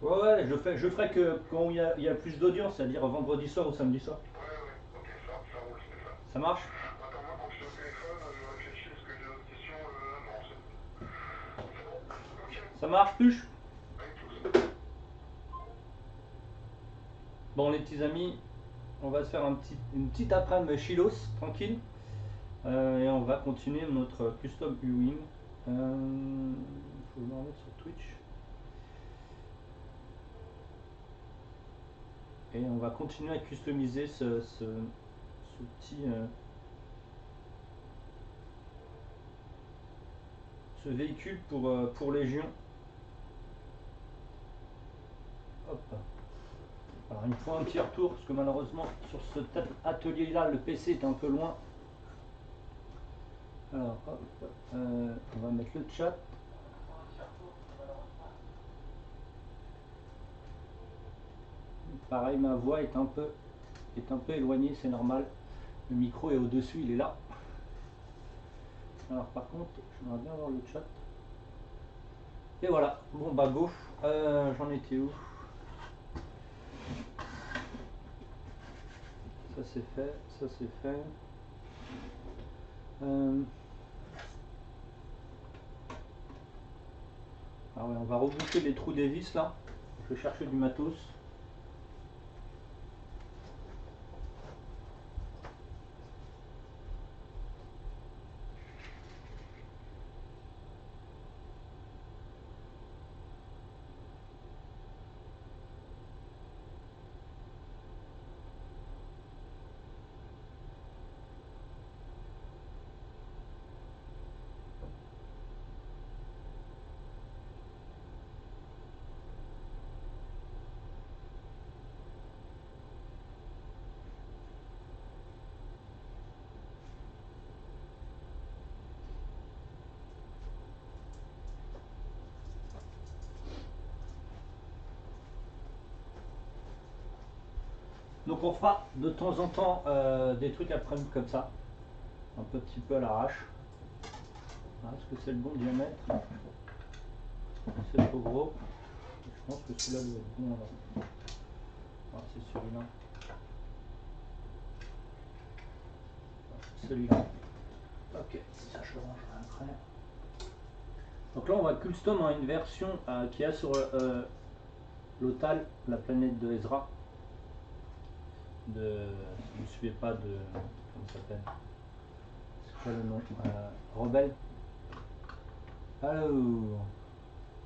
Ouais, ouais, je ferai que quand il y a plus d'audience, c'est-à-dire vendredi soir ou samedi soir. Ouais, ouais, ok, ça roule, Stéphane. Ça marche? Attends, moi, quand je suis au téléphone, je réfléchis, est-ce que j'ai d'autres questions? Non, c'est bon. Ok, Ça marche, Tuche? avec tous. Bon, les petits amis, on va se faire une petite après-midi chilos, tranquille. Et on va continuer notre custom viewing. Il faut me remettre sur Twitch. Et on va continuer à customiser ce petit ce véhicule pour Légion. Hop. Alors il me faut un petit retour parce que malheureusement sur cet atelier là le PC est un peu loin. Alors hop, on va mettre le chat. Pareil, ma voix est un peu éloignée, c'est normal. Le micro est au-dessus, il est là. Alors par contre, j'aimerais bien voir le chat. Et voilà, bon bah go. J'en étais où? Ça c'est fait, ça c'est fait. Ah ouais, on va reboucher les trous des vis là. Je vais chercher du matos. Donc on fera de temps en temps des trucs après-midi comme ça, un petit peu à l'arrache. Est-ce que c'est le bon diamètre? C'est trop gros. Je pense que celui-là doit être bon alors. Ah, c'est celui-là. Celui-là. Ok, ça je le rangerai après. Donc là on va custom en une version qui a sur l'Otal, la planète de Ezra. Si vous ne suivez pas de. Comment ça s'appelle? C'est quoi le nom? Rebelle. Alors.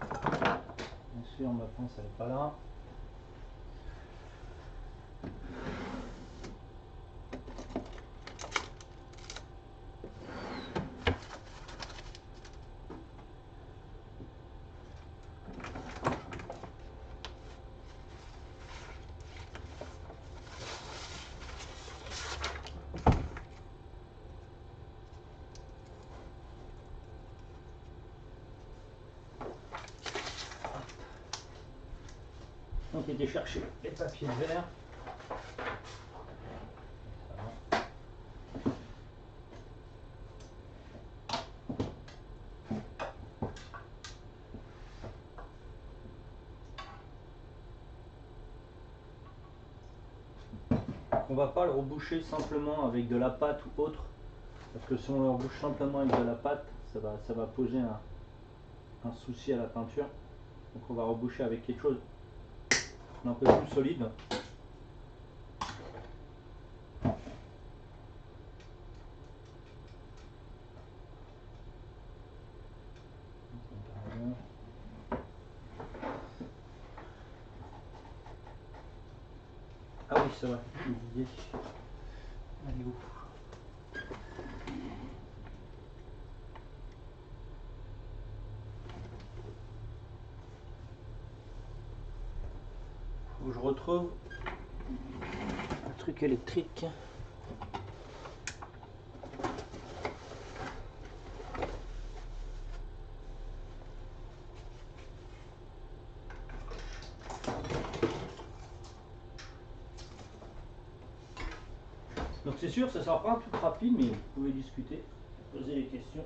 Bien sûr, ma pince elle est pas là. Donc été chercher les papiers verts. On va pas le reboucher simplement avec de la pâte ou autre, parce que si on le rebouche simplement avec de la pâte, ça va poser un souci à la peinture. Donc on va reboucher avec quelque chose d'un peu plus solide. Ah oui, c'est vrai, j'ai oublié. Elle est où? Faut que je retrouve un truc électrique. Donc c'est sûr, ça sera pas un truc rapide, mais vous pouvez discuter, poser les questions.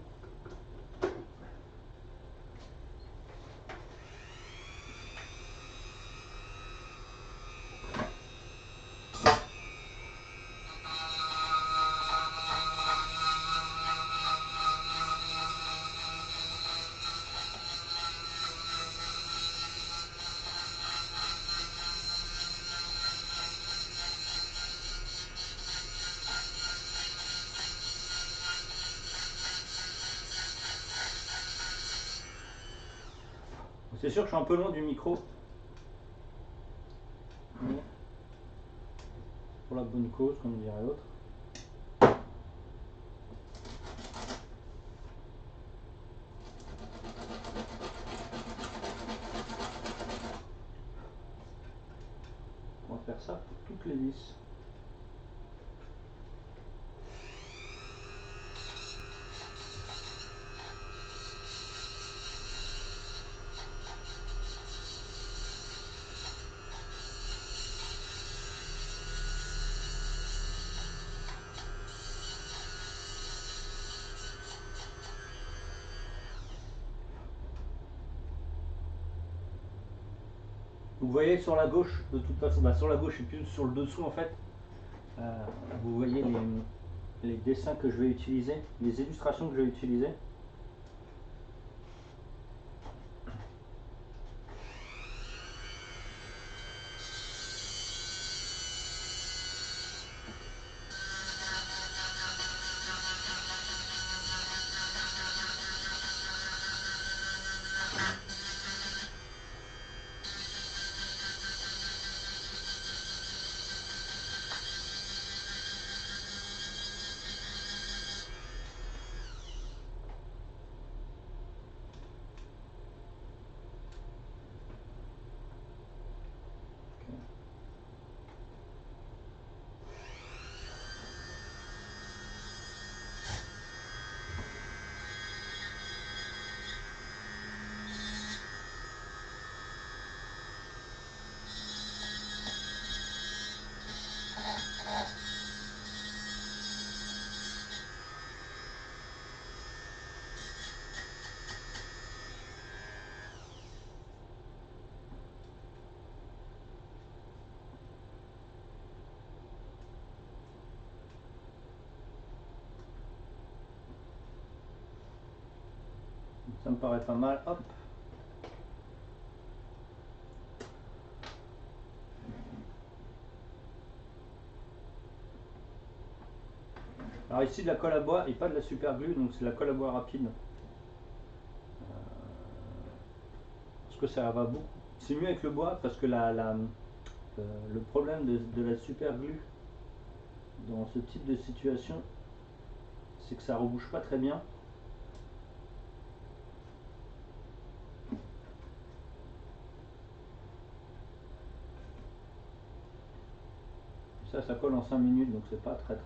C'est sûr que je suis un peu loin du micro. Mais pour la bonne cause, comme dirait l'autre. On va faire ça pour toutes les vis. Vous voyez sur la gauche, de toute façon, sur la gauche et puis sur le dessous en fait, vous voyez les dessins que je vais utiliser, les illustrations que je vais utiliser. Ça me paraît pas mal. Hop. Alors ici de la colle à bois et pas de la super glue, donc c'est de la colle à bois rapide. Parce que ça va beaucoup. C'est mieux avec le bois parce que le problème de la super glue dans ce type de situation, c'est que ça rebouche pas très bien. Ça colle en 5 minutes, donc c'est pas très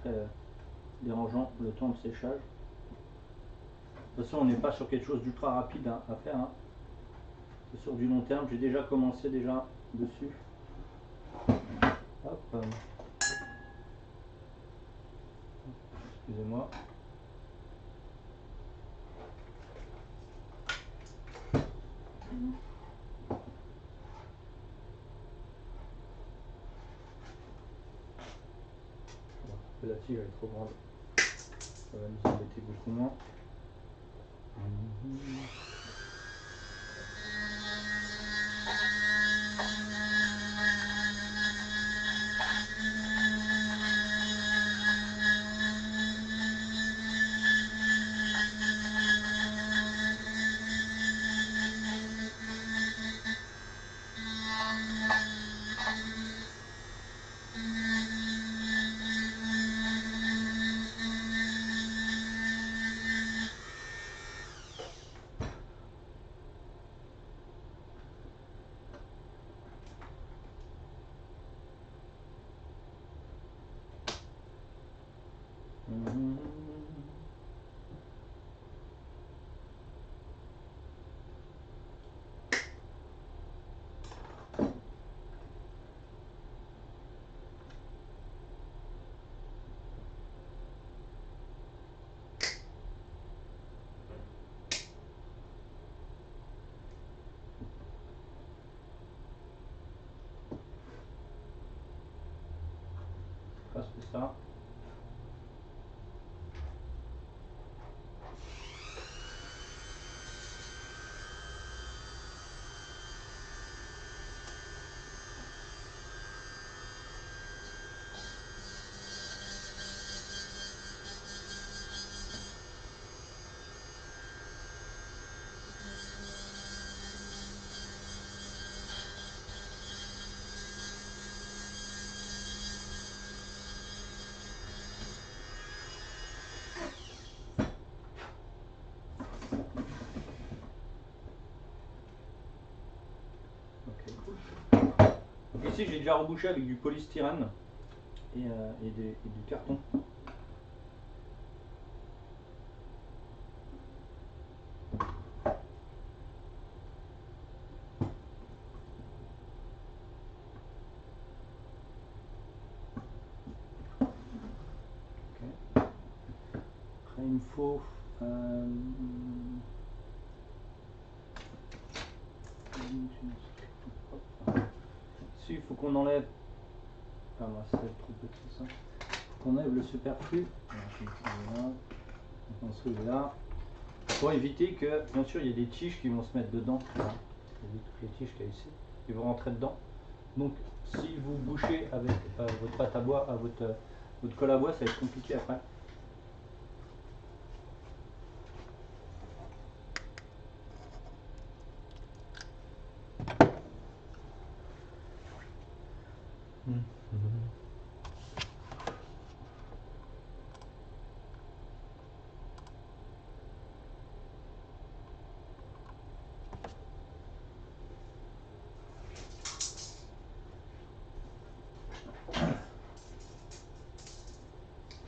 dérangeant le temps de séchage. De toute façon, on n'est pas sur quelque chose d'ultra rapide à faire. Hein. C'est sur du long terme. J'ai déjà commencé dessus. Hop. Excusez-moi. La tige elle est trop grande. Ça va nous embêter beaucoup moins. Presque ça. Celui-ci, j'ai déjà rebouché avec du polystyrène et du carton. Après, il me faut ici, il faut qu'on enlève. Ah, moi, c'est trop petit ça. Il faut qu'on enlève le superflu. Voilà. On se trouve là. Pour éviter que, bien sûr, il y a des tiges qui vont se mettre dedans. Voilà. Vous voyez toutes les tiges qu'il y a ici. Ils vont rentrer dedans. Donc, si vous bouchez avec votre pâte à bois, votre colle à bois, ça va être compliqué après.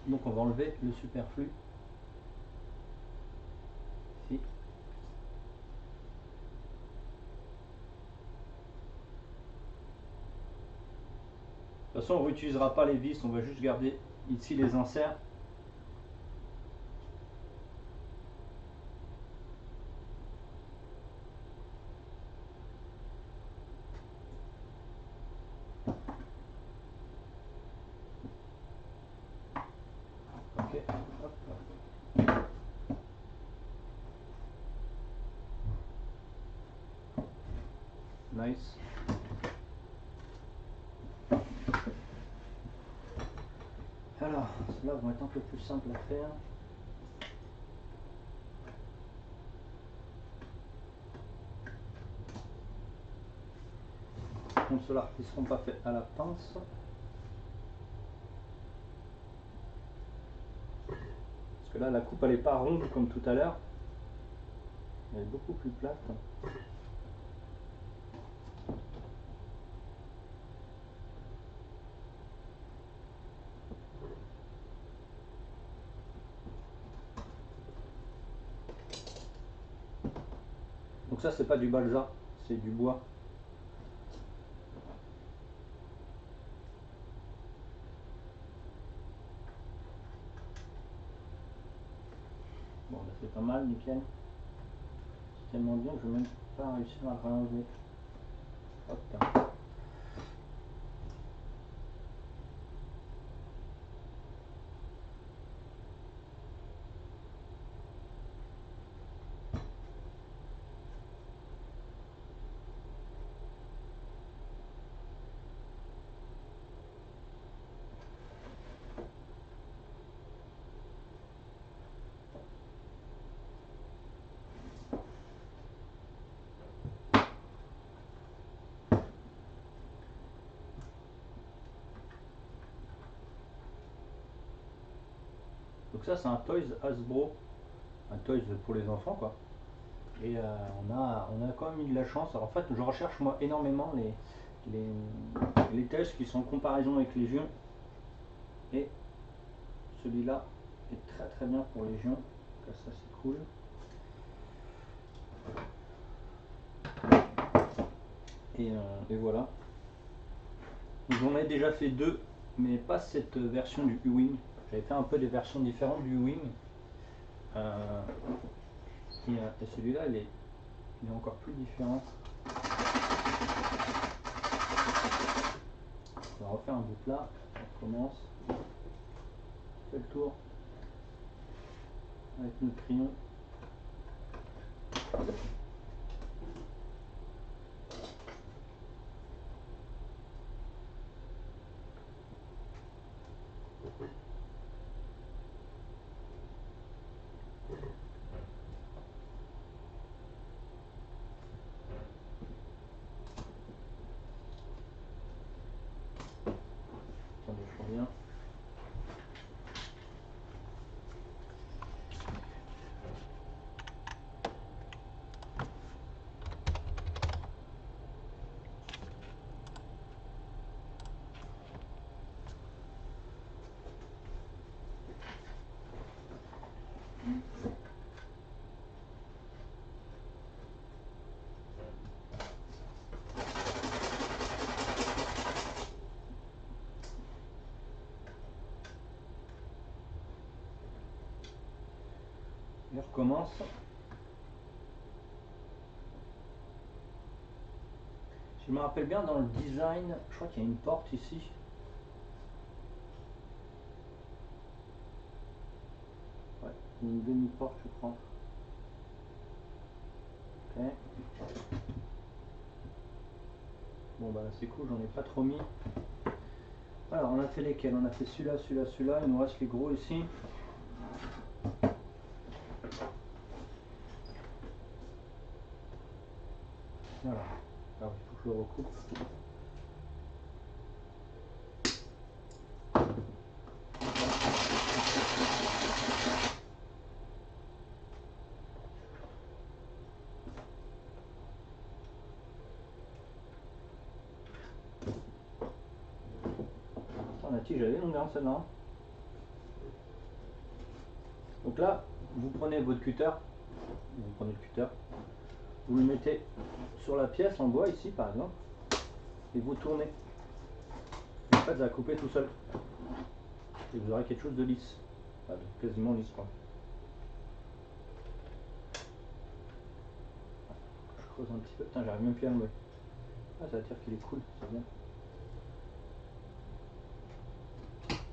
Donc on va enlever le superflu ici. De toute façon, on ne réutilisera pas les vis, on va juste garder ici les inserts. Ok, hop. Nice. Alors, ceux-là vont être un peu plus simples à faire. Donc ceux-là, ils ne seront pas faits à la pince. Parce que là, la coupe, elle n'est pas ronde comme tout à l'heure. Elle est beaucoup plus plate. Donc ça, c'est pas du balsa, c'est du bois. Bon, bah, c'est pas mal, nickel. C'est tellement bien que je vais même pas réussir à le réenlever. Hop là. Donc ça, c'est un Toys Hasbro, un Toys pour les enfants, quoi. Et on a quand même eu de la chance. Alors en fait, je recherche moi énormément les tests qui sont en comparaison avec Légion. Et celui-là est très très bien pour Légion. Donc ça, c'est cool. Et voilà. Donc j'en ai déjà fait deux, mais pas cette version du U-Wing. J'avais fait un peu des versions différentes du U-Wing. Et celui-là, il est encore plus différent. On va refaire un bout là. On commence. On fait le tour avec notre crayon. Attendez, je reviens. Je recommence. Si je me rappelle bien, dans le design, je crois qu'il y a une porte ici. Ouais, il y a une demi-porte, je crois. Ok. Bon bah c'est cool, j'en ai pas trop mis. Alors on a fait lesquels? On a fait celui-là, celui-là, celui-là. Il nous reste les gros ici. Voilà. Alors il faut que je le recoupe. La tige elle est longue hein, celle-là. Donc là, vous prenez votre cutter, vous le mettez sur la pièce en bois ici par exemple, et vous tournez. En fait, ça va couper tout seul. Et vous aurez quelque chose de lisse. Enfin, de quasiment lisse quoi. Je creuse un petit peu. Putain, j'arrive même plus à le lever. Ah, ça veut dire qu'il est cool, c'est bien.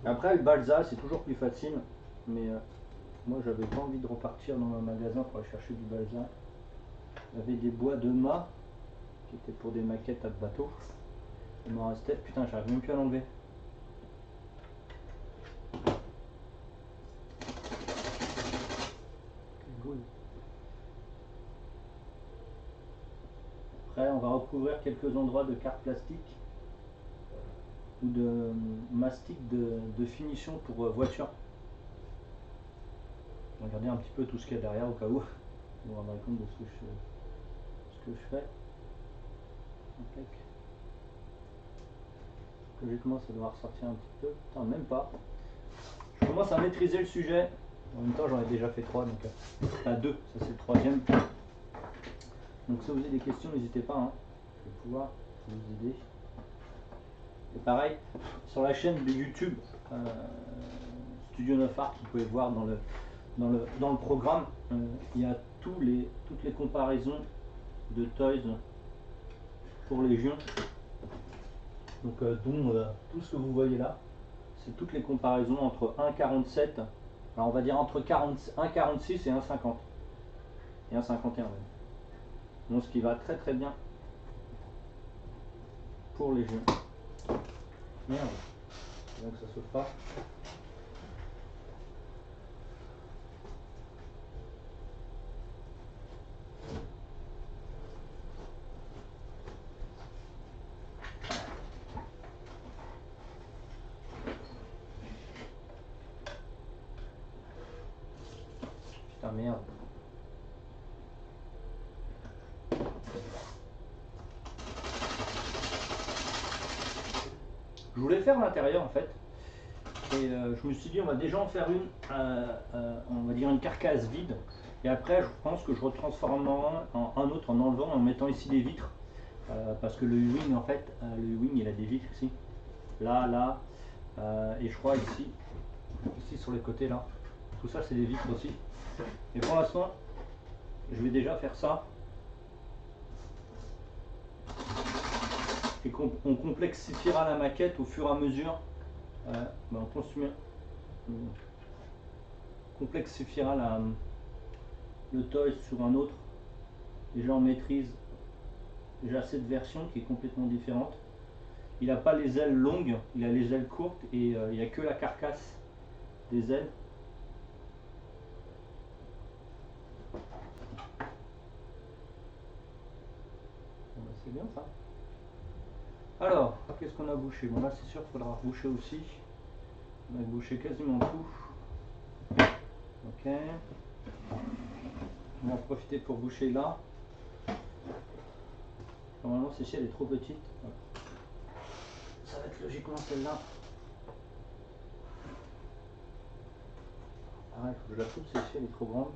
Après, le balsa, c'est toujours plus facile. Mais moi, j'avais pas envie de repartir dans un magasin pour aller chercher du balsa. Il y avait des bois de mât qui étaient pour des maquettes à bateau. Il m'en restait. Putain, j'arrive même plus à l'enlever. Après, on va recouvrir quelques endroits de carte plastique ou de mastic de finition pour voiture. Regardez un petit peu tout ce qu'il y a derrière au cas où. Vous vous rendrez compte de ce que je fais. Okay. Logiquement, ça doit ressortir un petit peu. Putain, même pas. Je commence à maîtriser le sujet. En même temps, j'en ai déjà fait 3, donc pas 2, ça c'est le 3e. Donc si vous avez des questions, n'hésitez pas. Hein. Je vais pouvoir vous aider. Et pareil, sur la chaîne de YouTube Studio 9 Art, vous pouvez voir dans le programme, il y a toutes les comparaisons de toys pour Légion. Donc dont tout ce que vous voyez là, c'est toutes les comparaisons entre 1,47, alors on va dire entre 1,46 et 1,50 et 1,51 même. Donc ce qui va très très bien pour Légion. Merde, c'est bien que ça saute pas. Putain merde. Je voulais faire l'intérieur en fait. Et je me suis dit on va déjà en faire une, on va dire une carcasse vide. Et après je pense que je retransformerai un autre en enlevant, en mettant ici des vitres. Parce que le U-Wing en fait, le U-Wing il a des vitres ici. Là, et je crois ici sur les côtés là. Tout ça c'est des vitres aussi. Et pour l'instant, je vais déjà faire ça. Et on complexifiera la maquette au fur et à mesure. On complexifiera le toy sur un autre. Déjà on maîtrise déjà cette version qui est complètement différente. Il n'a pas les ailes longues, il a les ailes courtes et il n'y a que la carcasse des ailes. C'est bien ça. Alors, qu'est-ce qu'on a bouché? Bon là c'est sûr qu'il faudra boucher aussi. On a bouché quasiment tout. Ok. On va en profiter pour boucher là. Normalement celle-ci elle est trop petite. Ça va être logiquement celle-là. Pareil, il faut que je la coupe, celle-ci elle est trop grande.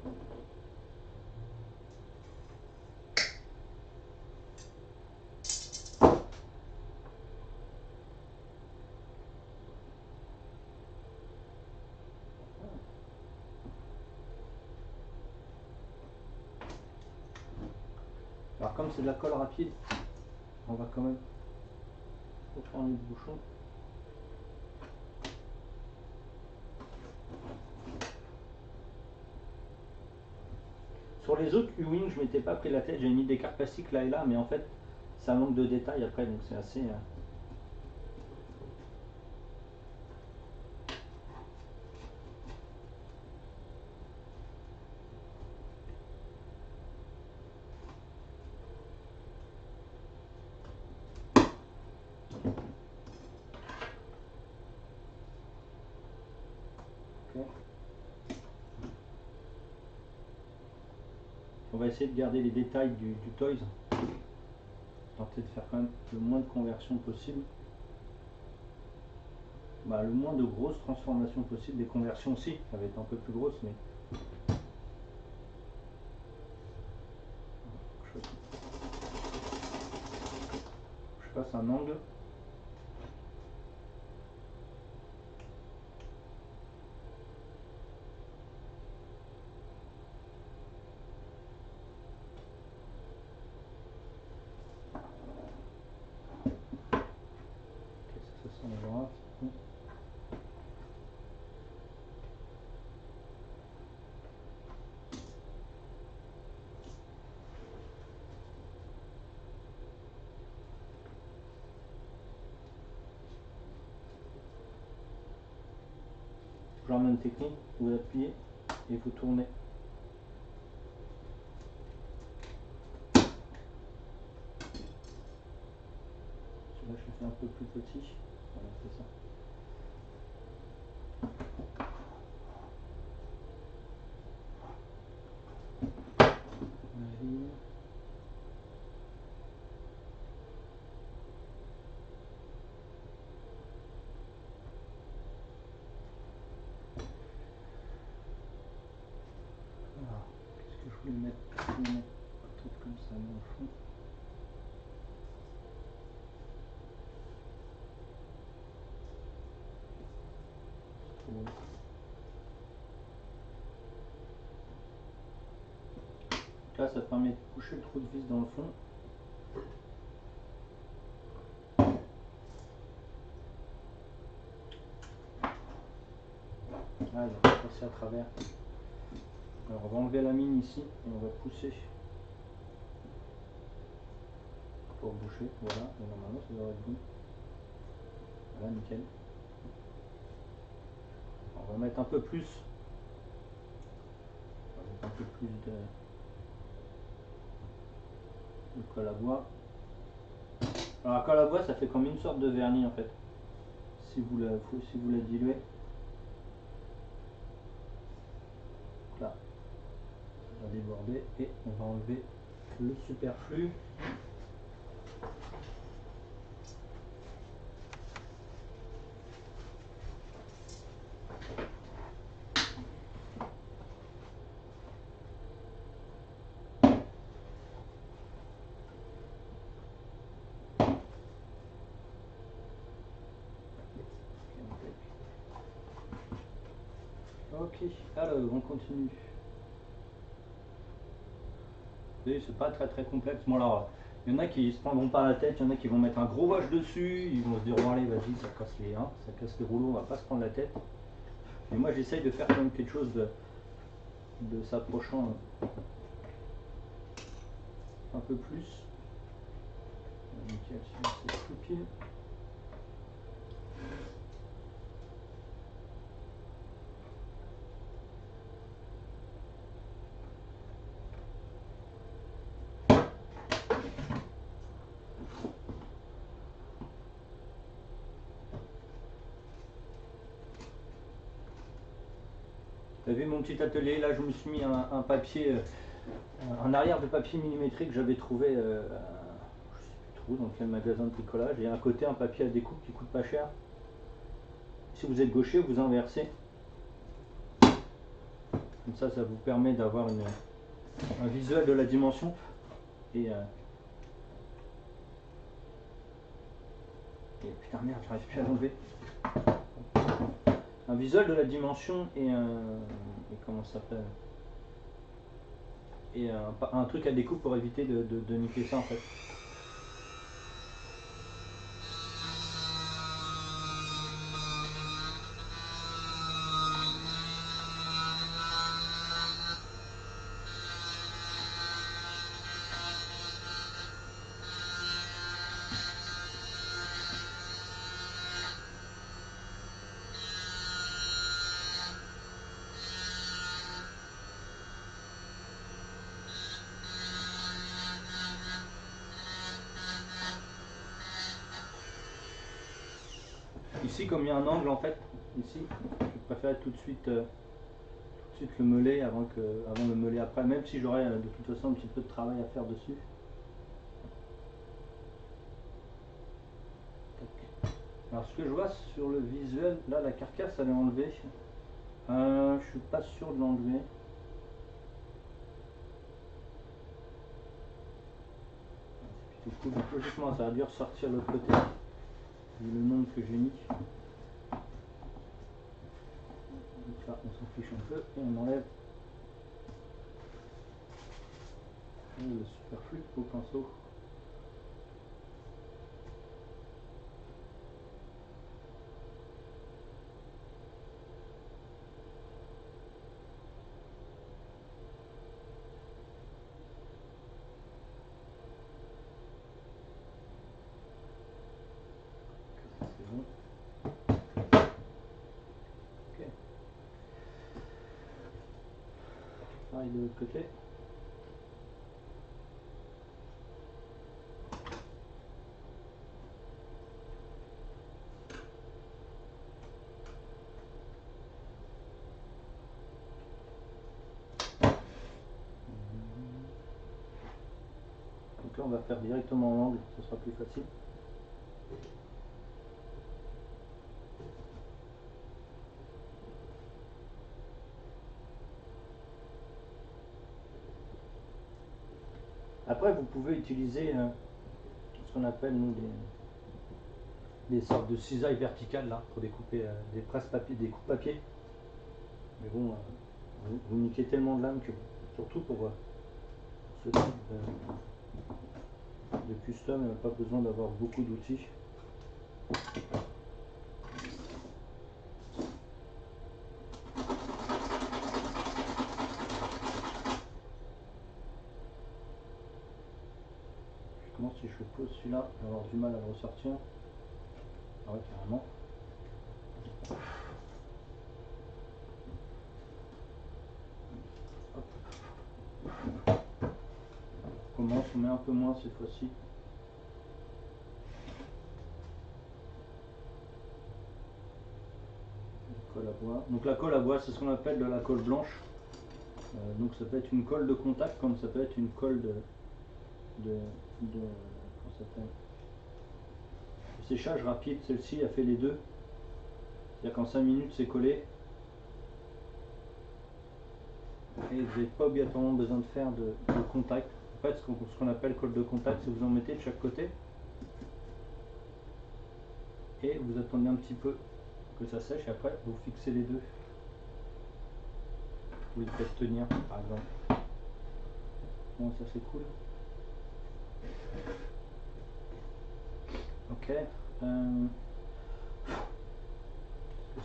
Alors comme c'est de la colle rapide, on va quand même refermer le bouchon. Sur les autres U-Wing, je m'étais pas pris la tête, j'ai mis des cartes plastiques là et là, mais en fait ça manque de détails après, donc c'est assez... On va essayer de garder les détails du Toys. Tenter de faire quand même le moins de conversions possible. Bah, le moins de grosses transformations possible. Des conversions aussi, ça va être un peu plus grosse, mais... Je passe un angle. Ça sent la droite. Genre même technique, vous appuyez et vous tournez. Là je fais un peu plus petit. Voilà, c'est ça. Voilà. Qu'est-ce que je voulais mettre? Je voulais mettre un truc comme ça dans le fond. Là, ça permet de coucher le trou de vis dans le fond. Ah, il va passer à travers. Alors, on va enlever la mine ici et on va pousser pour boucher. Voilà, et normalement ça devrait être bon. Voilà, nickel. On va mettre un peu plus. On va mettre un peu plus de colle à bois. Alors, la colle à bois, ça fait comme une sorte de vernis en fait. Si vous la diluez. Là, on va déborder et on va enlever le superflu. Ok, alors on continue. Vous voyez, c'est pas très complexe. Bon, alors, il y en a qui se prendront pas la tête, il y en a qui vont mettre un gros wash dessus, ils vont se dire bon allez vas-y, ça casse les rouleaux, on va pas se prendre la tête. Et moi j'essaye de faire quand même quelque chose de s'approchant un peu plus. Nickel, c'est tout pile. Vous avez vu mon petit atelier, là je me suis mis un papier, un arrière de papier millimétrique que j'avais trouvé, je sais plus trop dans quel magasin de bricolage, et à côté un papier à découpe qui coûte pas cher. Si vous êtes gaucher, vous inversez. Comme ça vous permet d'avoir un visuel de la dimension. Et putain merde, j'arrive plus à l'enlever. Un visuel de la dimension et comment ça s'appelle, et un truc à découpe pour éviter de niquer ça en fait. Ici, comme il y a un angle en fait, ici, je préfère tout de suite le meuler avant le meuler après, même si j'aurais de toute façon un petit peu de travail à faire dessus. Alors ce que je vois sur le visuel, là la carcasse elle est enlevée. Je suis pas sûr de l'enlever. C'est plutôt cool, donc logiquement ça a dû ressortir de l'autre côté, vu le nombre que j'ai mis. Donc là on s'en fiche un peu et on enlève le superflu au pinceau. C'est bon. Ok. Pareil de l'autre côté. Donc là on va faire directement l'angle, ce sera plus facile. Après vous pouvez utiliser ce qu'on appelle nous des sortes de cisailles verticales là pour découper des presse-papier, des coupe-papier. Mais bon, vous niquez tellement de lames que, surtout pour ce type de custom, il n'y a pas besoin d'avoir beaucoup d'outils. Comment si je pose celui-là, je vais avoir du mal à le ressortir. Ah ouais, carrément. Hop. On commence, on met un peu moins cette fois-ci. Colle à bois. Donc la colle à bois, c'est ce qu'on appelle de la colle blanche. Donc ça peut être une colle de contact comme ça peut être une colle comment ça s'appelle, de séchage rapide. Celle-ci a fait les deux. C'est-à-dire qu'en 5 minutes c'est collé. Et vous n'avez pas obligatoirement besoin de faire de contact. En fait, ce qu'on appelle colle de contact, c'est que vous en mettez de chaque côté. Et vous attendez un petit peu que ça sèche et après vous fixez les deux. Vous les faites tenir par exemple. Bon, ça c'est cool. Ok.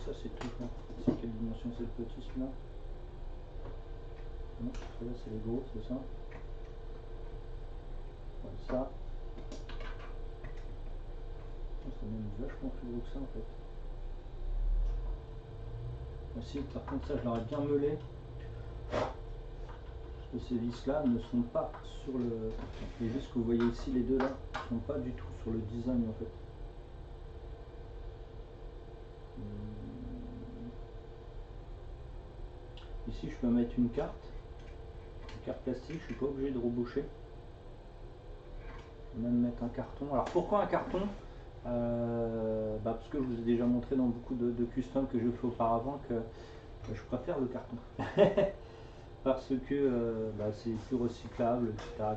Ça c'est tout. C'est quelle dimension c'est le petit celui-là? Non, celui-là c'est les gros, c'est ça. Comme ça. C'est même vachement plus gros que ça en fait. Voici, par contre ça je l'aurais bien meulé. Parce que ces vis là ne sont pas sur le. Les vis que vous voyez ici, les deux là, ne sont pas du tout sur le design en fait. Ici je peux mettre une carte plastique, je suis pas obligé de reboucher. Je peux même mettre un carton. Alors pourquoi un carton? Parce que je vous ai déjà montré dans beaucoup de custom que je fais auparavant que je préfère le carton. Parce que c'est plus recyclable, etc.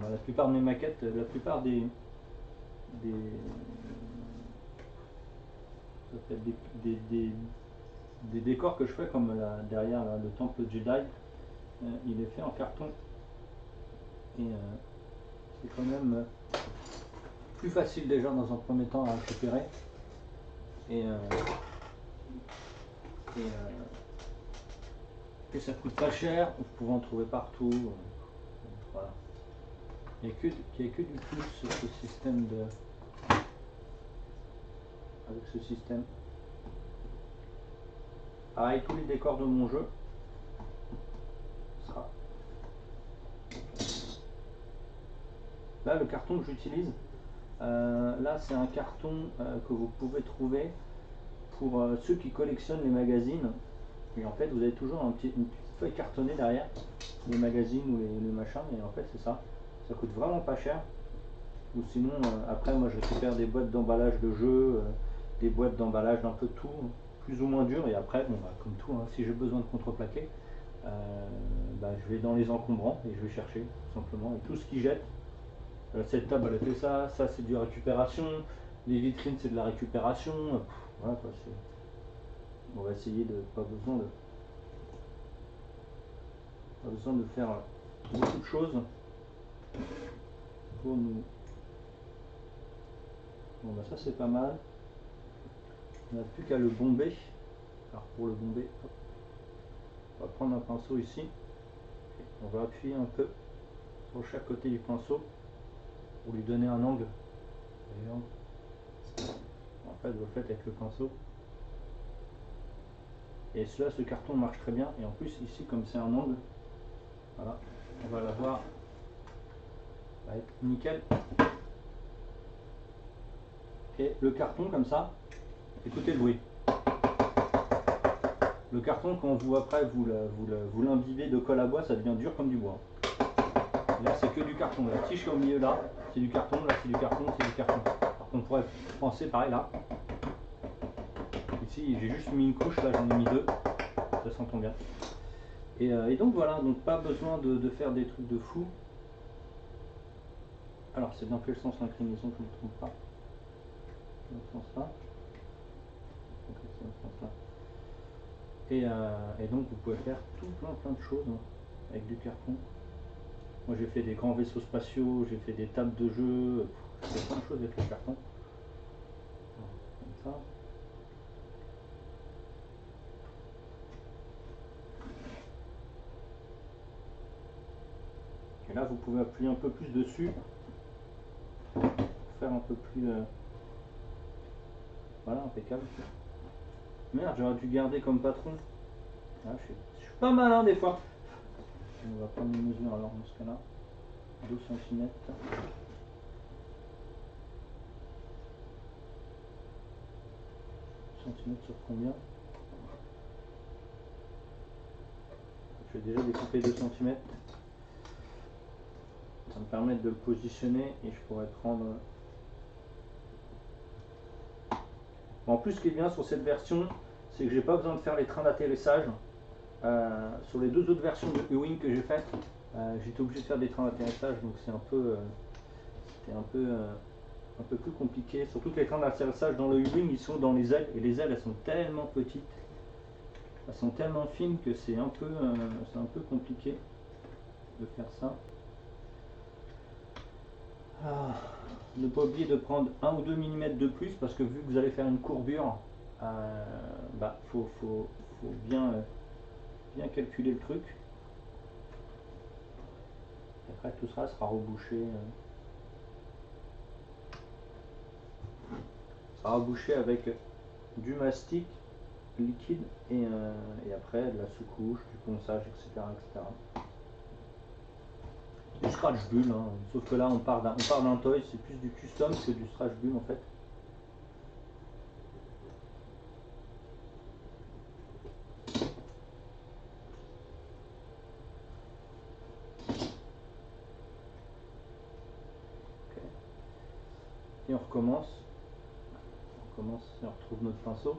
La plupart de mes maquettes, la plupart des décors que je fais, comme là, derrière là, le temple Jedi, il est fait en carton Et c'est quand même plus facile déjà dans un premier temps à récupérer. Et, et ça coûte pas cher, vous pouvez en trouver partout. Voilà. Il n'y a que du plus ce système de. Avec ce système. Pareil, tous les décors de mon jeu sera. Là, le carton que j'utilise, là c'est un carton que vous pouvez trouver pour ceux qui collectionnent les magazines. Et en fait, vous avez toujours une petite feuille cartonnée derrière les magazines ou les machins. Et en fait, c'est ça. Ça coûte vraiment pas cher. Ou sinon, après, moi je récupère des boîtes d'emballage de jeux, des boîtes d'emballage d'un peu tout, plus ou moins dur. Et après, bon, bah, comme tout, hein, si j'ai besoin de contreplaquer, bah, je vais dans les encombrants et je vais chercher tout simplement. Et tout ce qui jette, cette table elle a fait ça, ça c'est de la récupération, les vitrines c'est de la récupération. Voilà quoi, on va essayer de pas besoin de faire beaucoup de choses pour nous. Bon bah ça c'est pas mal. On n'a plus qu'à le bomber. Alors pour le bomber, hop, on va prendre un pinceau ici. On va appuyer un peu sur chaque côté du pinceau pour lui donner un angle. En fait, vous le faites avec le pinceau. Et cela, ce carton marche très bien. Et en plus, ici, comme c'est un angle, voilà, on va l'avoir. Ça va être nickel. Et le carton, comme ça, écoutez le bruit. Le carton, quand vous après vous l'imbibez de colle à bois, ça devient dur comme du bois. Là, c'est que du carton. Là, si je suis au milieu là, c'est du carton. Là, c'est du carton, c'est du carton. Alors qu'on pourrait penser pareil là. Ici, j'ai juste mis une couche. Là, j'en ai mis deux. Ça s'entend bien. Et donc voilà, donc pas besoin de faire des trucs de fou. Alors, c'est dans quel sens l'inclinaison, je ne me trompe pas. Dans ce sens-là. Et donc vous pouvez faire tout plein de choses avec du carton. Moi j'ai fait des grands vaisseaux spatiaux, j'ai fait des tables de jeu, j'ai fait plein de choses avec le carton. Comme ça. Et là vous pouvez appuyer un peu plus dessus pour faire un peu plus... Voilà, impeccable. Merde, j'aurais dû garder comme patron. Ah, je suis pas malin des fois. On va prendre une mesure alors dans ce cas-là. 2 cm. Sur combien? Je vais déjà découper 2 cm. Ça va me permettre de le positionner et je pourrais prendre... En plus, ce qui est bien sur cette version, c'est que j'ai pas besoin de faire les trains d'atterrissage. Sur les deux autres versions de Ewing que j'ai faites, j'étais obligé de faire des trains d'atterrissage, donc c'est c'était un peu plus compliqué. Surtout que les trains d'atterrissage dans le Ewing, ils sont dans les ailes, et les ailes, elles sont tellement petites, elles sont tellement fines que c'est un peu compliqué de faire ça. Ne pas oublier de prendre 1 ou 2 mm de plus, parce que vu que vous allez faire une courbure, faut bien calculer le truc. Et après tout ça sera rebouché. Sera rebouché avec du mastic liquide et après de la sous-couche, du ponçage, etc. Du scratch bulle, hein. Sauf que là on part d'un toy, c'est plus du custom que du scratch bulle en fait. Okay. Et on recommence et on retrouve notre pinceau.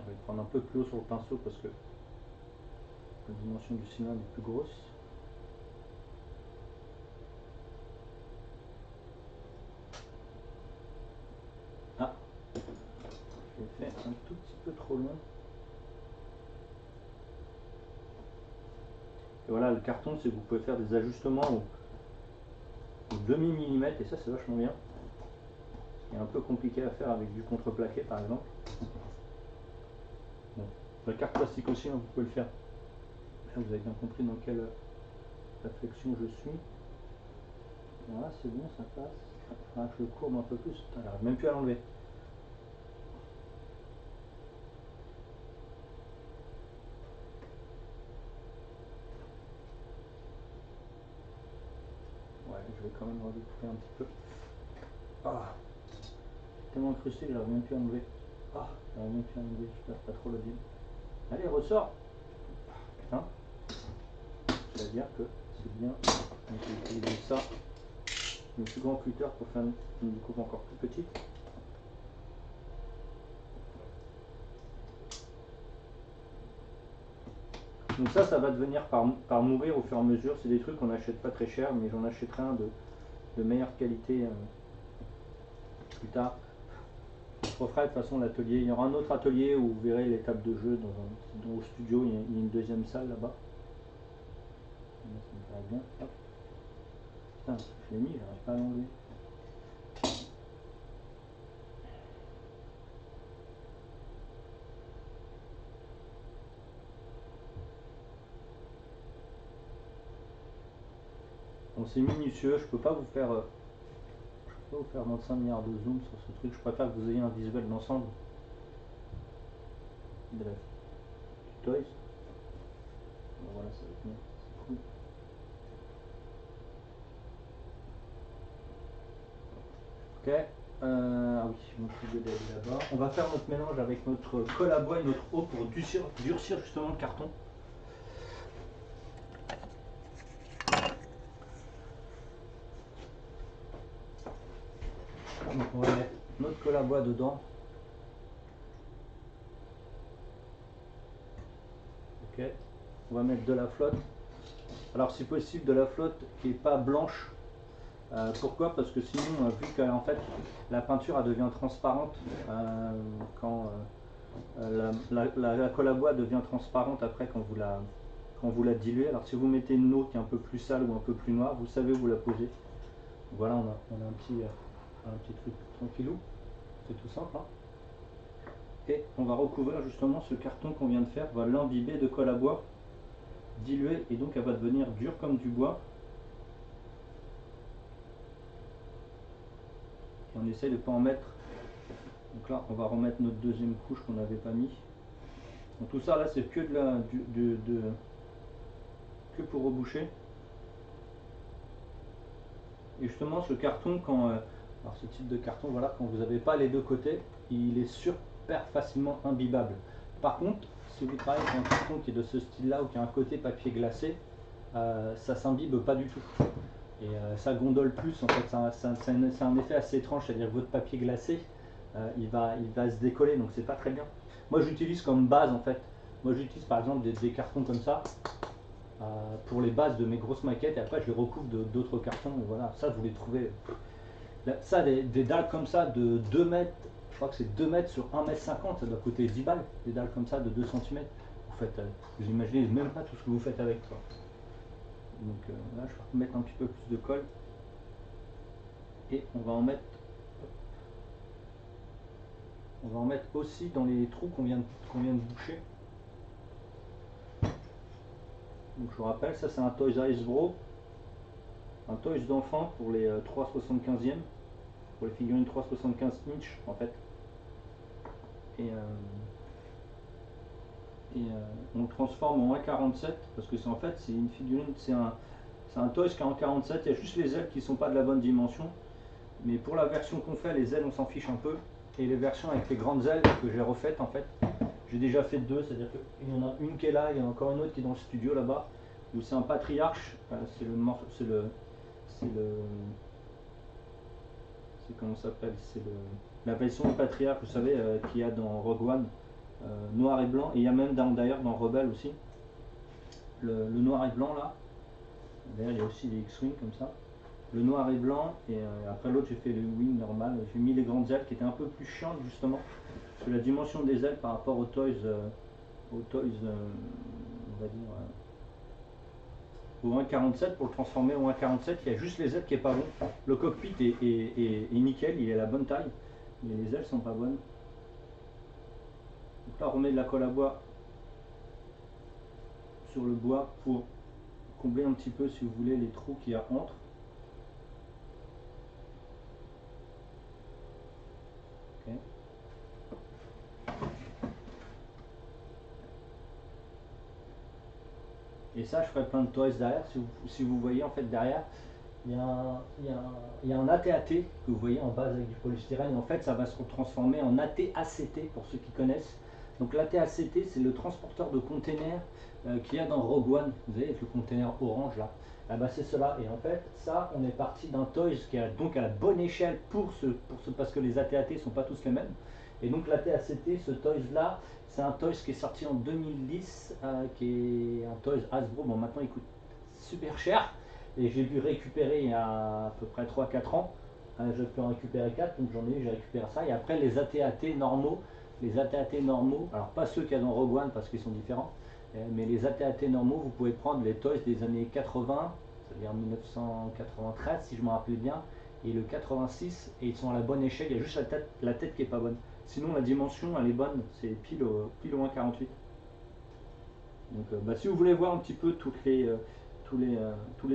On va le prendre un peu plus haut sur le pinceau parce que la dimension du cylindre est plus grosse. Ah, Je l'ai fait un tout petit peu trop long. Et voilà, le carton, c'est que vous pouvez faire des ajustements au demi-millimètre, et ça c'est vachement bien. C'est un peu compliqué à faire avec du contreplaqué par exemple. Bon, la carte plastique aussi, hein, vous pouvez le faire. Là, vous avez bien compris dans quelle réflexion je suis. Voilà, c'est bon, ça passe. Il faudra que je le courbe un peu plus. Putain, j'arrive même plus à l'enlever. Ouais, je vais quand même redécouper un petit peu. Ah, tellement incrusté que j'arrive même plus à enlever. Ah, j'arrive même plus à enlever, je perds pas trop le deal. Allez, ressort. Putain. C'est-à-dire que c'est bien. On peut utiliser ça, le plus grand cutter pour faire une découpe encore plus petite. Donc ça va devenir par mourir au fur et à mesure. C'est des trucs qu'on n'achète pas très cher, mais j'en achèterai un de meilleure qualité plus tard. Je referai de toute façon l'atelier. Il y aura un autre atelier où vous verrez les tables de jeu dans au studio. Il y a une deuxième salle là-bas. Ça me paraît bien. Hop. Putain, je l'ai mis, j'arrive pas à l'enlever. Bon, c'est minutieux, je peux pas vous faire 25 milliards de zoom sur ce truc. Je préfère que vous ayez un visuel d'ensemble. Bref, du toys. Bon, voilà, ça va être bien, c'est cool. Ok, ah oui, mon studio est là-bas. On va faire notre mélange avec notre colle à bois et notre eau pour durcir justement le carton. Donc on va mettre notre colle à bois dedans. Ok, on va mettre de la flotte. Alors si possible de la flotte qui n'est pas blanche. Pourquoi? Parce que sinon, vu que en fait la peinture elle devient transparente quand la colle à bois devient transparente après quand vous la diluez. Alors si vous mettez une eau qui est un peu plus sale ou un peu plus noire, vous savez où vous la posez. Voilà, on a un petit truc tranquillou, c'est tout simple. Hein. Et on va recouvrir justement ce carton qu'on vient de faire, on va l'imbiber de colle à bois, diluer, et donc elle va devenir dure comme du bois. Et on essaye de ne pas en mettre. Donc là, on va remettre notre deuxième couche qu'on n'avait pas mis. Donc tout ça là, c'est que que pour reboucher. Et justement, ce carton, alors ce type de carton, voilà, quand vous n'avez pas les deux côtés, il est super facilement imbibable. Par contre, si vous travaillez avec un carton qui est de ce style-là ou qui a un côté papier glacé, ça s'imbibe pas du tout. Et ça gondole plus, en fait, c'est un effet assez étrange, c'est-à-dire que votre papier glacé, il va se décoller, donc c'est pas très bien. Moi j'utilise comme base en fait, moi j'utilise par exemple des cartons comme ça, pour les bases de mes grosses maquettes, et après je les recouvre d'autres cartons, et voilà, ça vous les trouvez. Là, ça, des dalles comme ça de 2 mètres, je crois que c'est 2 mètres sur 1 mètre 50, ça doit coûter 10 balles, des dalles comme ça de 2 cm. Vous faites, vous imaginez même pas tout ce que vous faites avec ça. Donc là je vais remettre un petit peu plus de colle, et on va en mettre aussi dans les trous qu'on vient de boucher. Donc je vous rappelle, ça c'est un Toys R Us Bro, un Toys d'enfant pour les 3,75e, pour les figurines 3,75 inch en fait. Et on le transforme en 1,47 parce que c'est en fait c'est une figurine, c'est un Toys qui est en 47, il y a juste les ailes qui sont pas de la bonne dimension. Mais pour la version qu'on fait, les ailes on s'en fiche un peu. Et les versions avec les grandes ailes que j'ai refaites en fait, j'ai déjà fait deux, c'est-à-dire qu'il y en a une qui est là, il y en a encore une autre qui est dans le studio là-bas, où c'est un patriarche, c'est comment ça s'appelle, c'est la version du patriarche, vous savez, qu'il y a dans Rogue One, noir et blanc, et il y a même d'ailleurs dans Rebelle aussi, le noir et blanc là, d'ailleurs il y a aussi les X-Wing comme ça, le noir et blanc, et après l'autre j'ai fait le wing normal, j'ai mis les grandes ailes qui étaient un peu plus chiantes justement, Parce que la dimension des ailes par rapport aux toys, on va dire, au 1.47, pour le transformer au 1.47, il y a juste les ailes qui est pas bon. Le cockpit est nickel, il est à la bonne taille, mais les ailes sont pas bonnes. Donc là on remet de la colle à bois sur le bois pour combler un petit peu, si vous voulez, les trous qu'il y a entre. Okay. Et ça, je ferai plein de toys derrière. Si vous voyez, en fait, derrière, il y a un AT-AT que vous voyez en base avec du polystyrène. Et en fait, ça va se transformer en AT-ACT pour ceux qui connaissent. Donc l'AT-ACT, c'est le transporteur de containers qu'il y a dans Rogue One. Vous voyez, avec le container orange là. Ah bah c'est cela. Et en fait, ça, on est parti d'un toys qui est donc à la bonne échelle parce que les AT-AT ne sont pas tous les mêmes. Et donc l'AT-ACT, ce toys là, c'est un toys qui est sorti en 2010, qui est un toys Hasbro. Bon, maintenant il coûte super cher. Et j'ai dû récupérer il y a à peu près 3-4 ans. Je peux en récupérer 4, donc j'ai récupéré ça. Et après les AT-AT normaux, alors pas ceux qu'il y a dans Rogue One parce qu'ils sont différents, mais les AT-AT normaux, vous pouvez prendre les toys des années 80, c'est-à-dire 1993 si je me rappelle bien, et le 86, et ils sont à la bonne échelle, il y a juste la tête qui est pas bonne. Sinon la dimension elle est bonne, c'est pile au 1.48. Donc si vous voulez voir un petit peu toutes les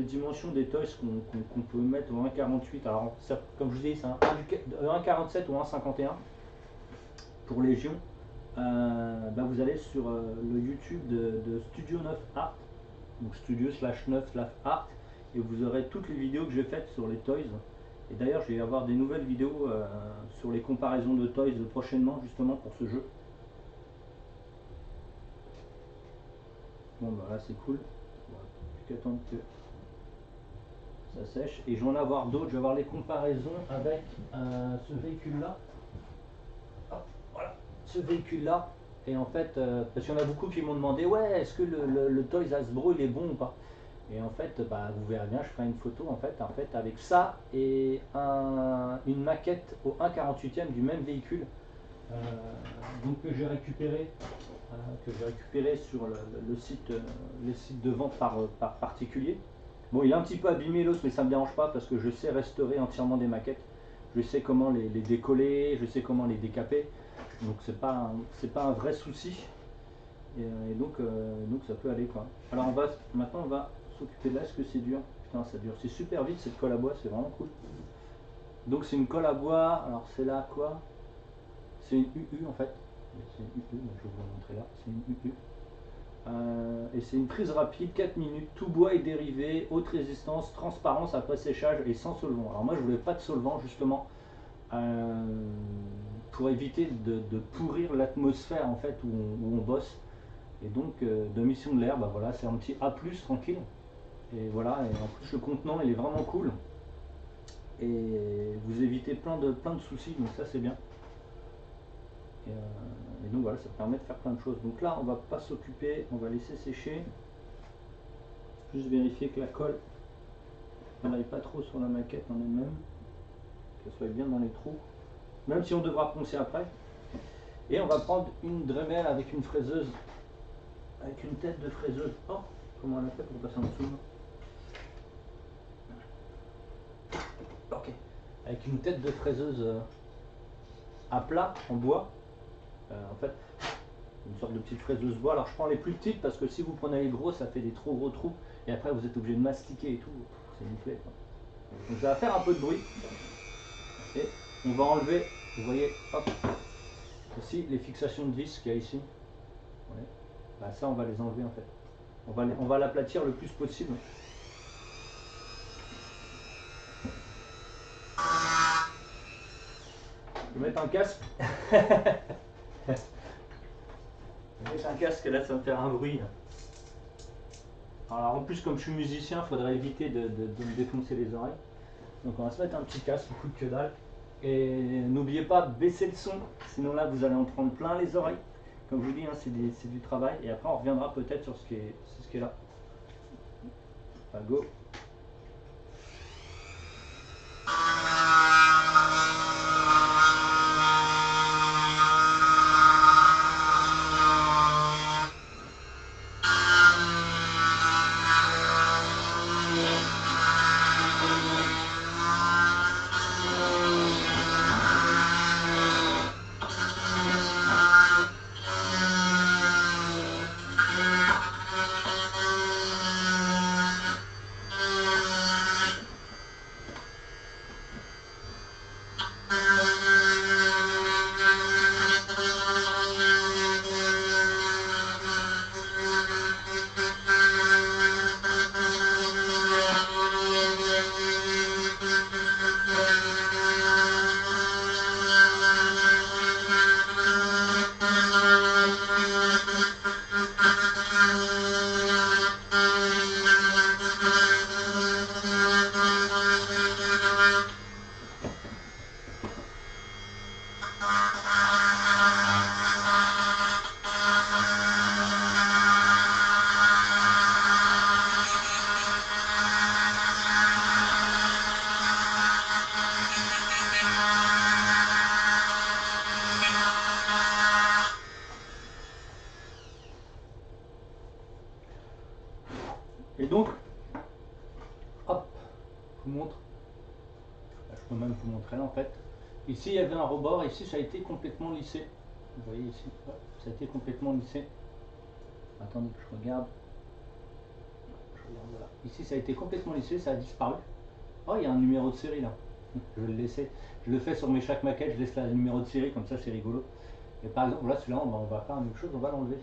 dimensions des toys qu'on peut mettre au 1.48, alors ça, comme je vous dis, c'est un 1.47 ou 1.51 pour Légion. Vous allez sur le YouTube de Studio 9 Art, donc studio/9/art, et vous aurez toutes les vidéos que j'ai faites sur les toys. Et d'ailleurs, je vais avoir des nouvelles vidéos sur les comparaisons de toys prochainement, justement pour ce jeu. Bon, bah là c'est cool. Bon, plus qu'à attendre que ça sèche. Et je vais en avoir d'autres. Je vais avoir les comparaisons avec ce véhicule-là. Voilà, ce véhicule-là. Et en fait, parce qu'il y en a beaucoup qui m'ont demandé, ouais, est-ce que le Toys Hasbro il est bon ou pas? Et en fait, vous verrez bien, je ferai une photo en fait avec ça et une maquette au 1.48e du même véhicule, donc que j'ai récupéré sur le site de vente par particulier. Bon, il est un petit peu abîmé l'os, mais ça ne me dérange pas parce que je sais restaurer entièrement des maquettes. Je sais comment les décoller, je sais comment les décaper. Donc c'est pas un vrai souci. Et donc ça peut aller quoi. Alors maintenant on va s'occuper de là. Est-ce que c'est dur? Putain, ça dure. C'est super vite cette colle à bois, c'est vraiment cool. Donc c'est une colle à bois. Alors c'est là quoi? C'est une UU en fait. C'est une UU, donc je vais vous montrer là. C'est une UU. Et c'est une prise rapide, 4 minutes, tout bois et dérivé, haute résistance, transparence après séchage et sans solvant. Alors moi je voulais pas de solvant justement pour éviter de pourrir l'atmosphère en fait où on bosse. Et donc de mission de l'air, voilà, c'est un petit A+, tranquille. Et voilà, et en plus le contenant il est vraiment cool. Et vous évitez plein de soucis, donc ça c'est bien. Et donc voilà, ça permet de faire plein de choses. Donc là, on va pas s'occuper, on va laisser sécher. Juste vérifier que la colle n'aille pas trop sur la maquette en elle-même, qu'elle soit bien dans les trous, même si on devra poncer après. Et on va prendre une Dremel avec une fraiseuse, avec une tête de fraiseuse. Oh, comment on a fait pour passer en dessous? Ok, avec une tête de fraiseuse à plat en bois. En fait, une sorte de petite fraiseuse bois. Alors je prends les plus petites parce que si vous prenez les gros, ça fait des trop gros trous et après vous êtes obligé de mastiquer et tout. C'est une plaie. Donc ça va faire un peu de bruit et on va enlever, vous voyez, hop, aussi les fixations de vis qu'il y a ici. Ouais. Ça on va les enlever en fait. On va l'aplatir le plus possible. Je vais mettre un casque. Je vais mettre un casque là, ça va me faire un bruit. Alors en plus comme je suis musicien, il faudrait éviter de me défoncer les oreilles. Donc on va se mettre un petit casque, beaucoup de que dalle. Et n'oubliez pas de baisser le son, sinon là vous allez en prendre plein les oreilles. Comme je vous dis, hein, c'est du travail. Et après on reviendra peut-être sur ce qui est là. Go. Et donc, hop, je vous montre. Je peux même vous montrer là en fait. Ici il y avait un rebord, ici ça a été complètement lissé. Vous voyez ici, hop, ça a été complètement lissé. Attendez que je regarde. Voilà. Ici ça a été complètement lissé, ça a disparu. Oh, il y a un numéro de série là. Je vais le laisser. Je le fais sur mes chaque maquette, je laisse le numéro de série, comme ça c'est rigolo. Et par exemple, là celui-là, on va faire la même chose, on va l'enlever.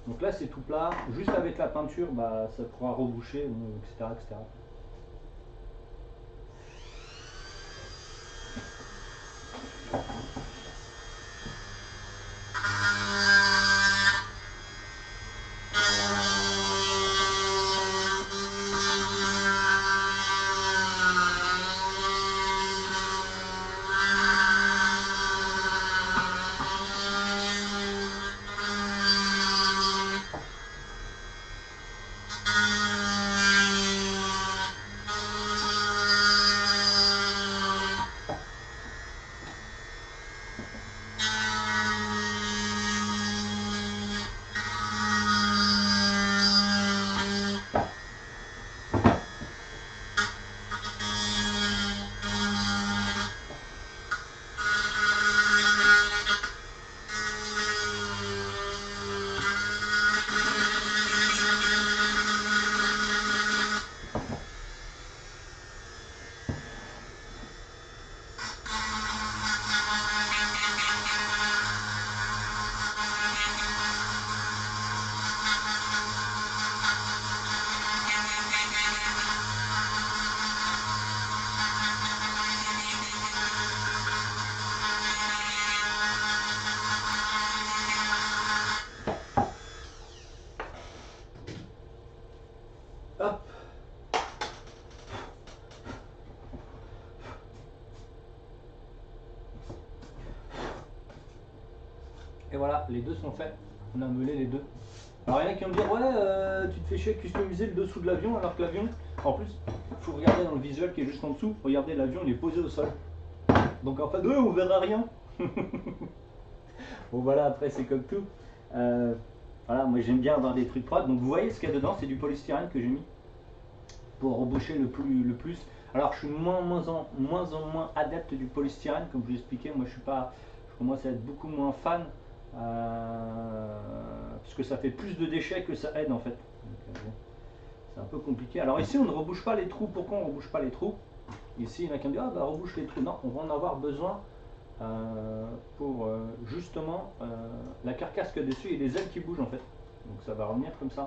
Donc là c'est tout plat, juste avec la peinture, bah, ça pourra reboucher, etc., etc. Hop. Et voilà, les deux sont faits. On a meulé les deux. Alors il y en a qui vont me dire, ouais, tu te fais chier à customiser le dessous de l'avion, alors que l'avion, en plus, il faut regarder dans le visuel qui est juste en dessous. Regardez, l'avion il est posé au sol. Donc en fait, on verra rien. Bon voilà, après c'est comme tout. Voilà, moi j'aime bien avoir des trucs propres. Donc vous voyez ce qu'il y a dedans, c'est du polystyrène que j'ai mis pour reboucher le plus. Alors je suis moins en moins adepte du polystyrène, comme je vous expliquais. Moi je commence à être beaucoup moins fan. Parce que ça fait plus de déchets que ça aide en fait. Donc, bon, c'est un peu compliqué. Alors ici on ne rebouche pas les trous. Pourquoi on ne rebouche pas les trous? Ici il y en a qui me disent, ah bah rebouche les trous. Non, on va en avoir besoin pour justement la carcasse qu'il y a dessus et les ailes qui bougent en fait. Donc ça va revenir comme ça.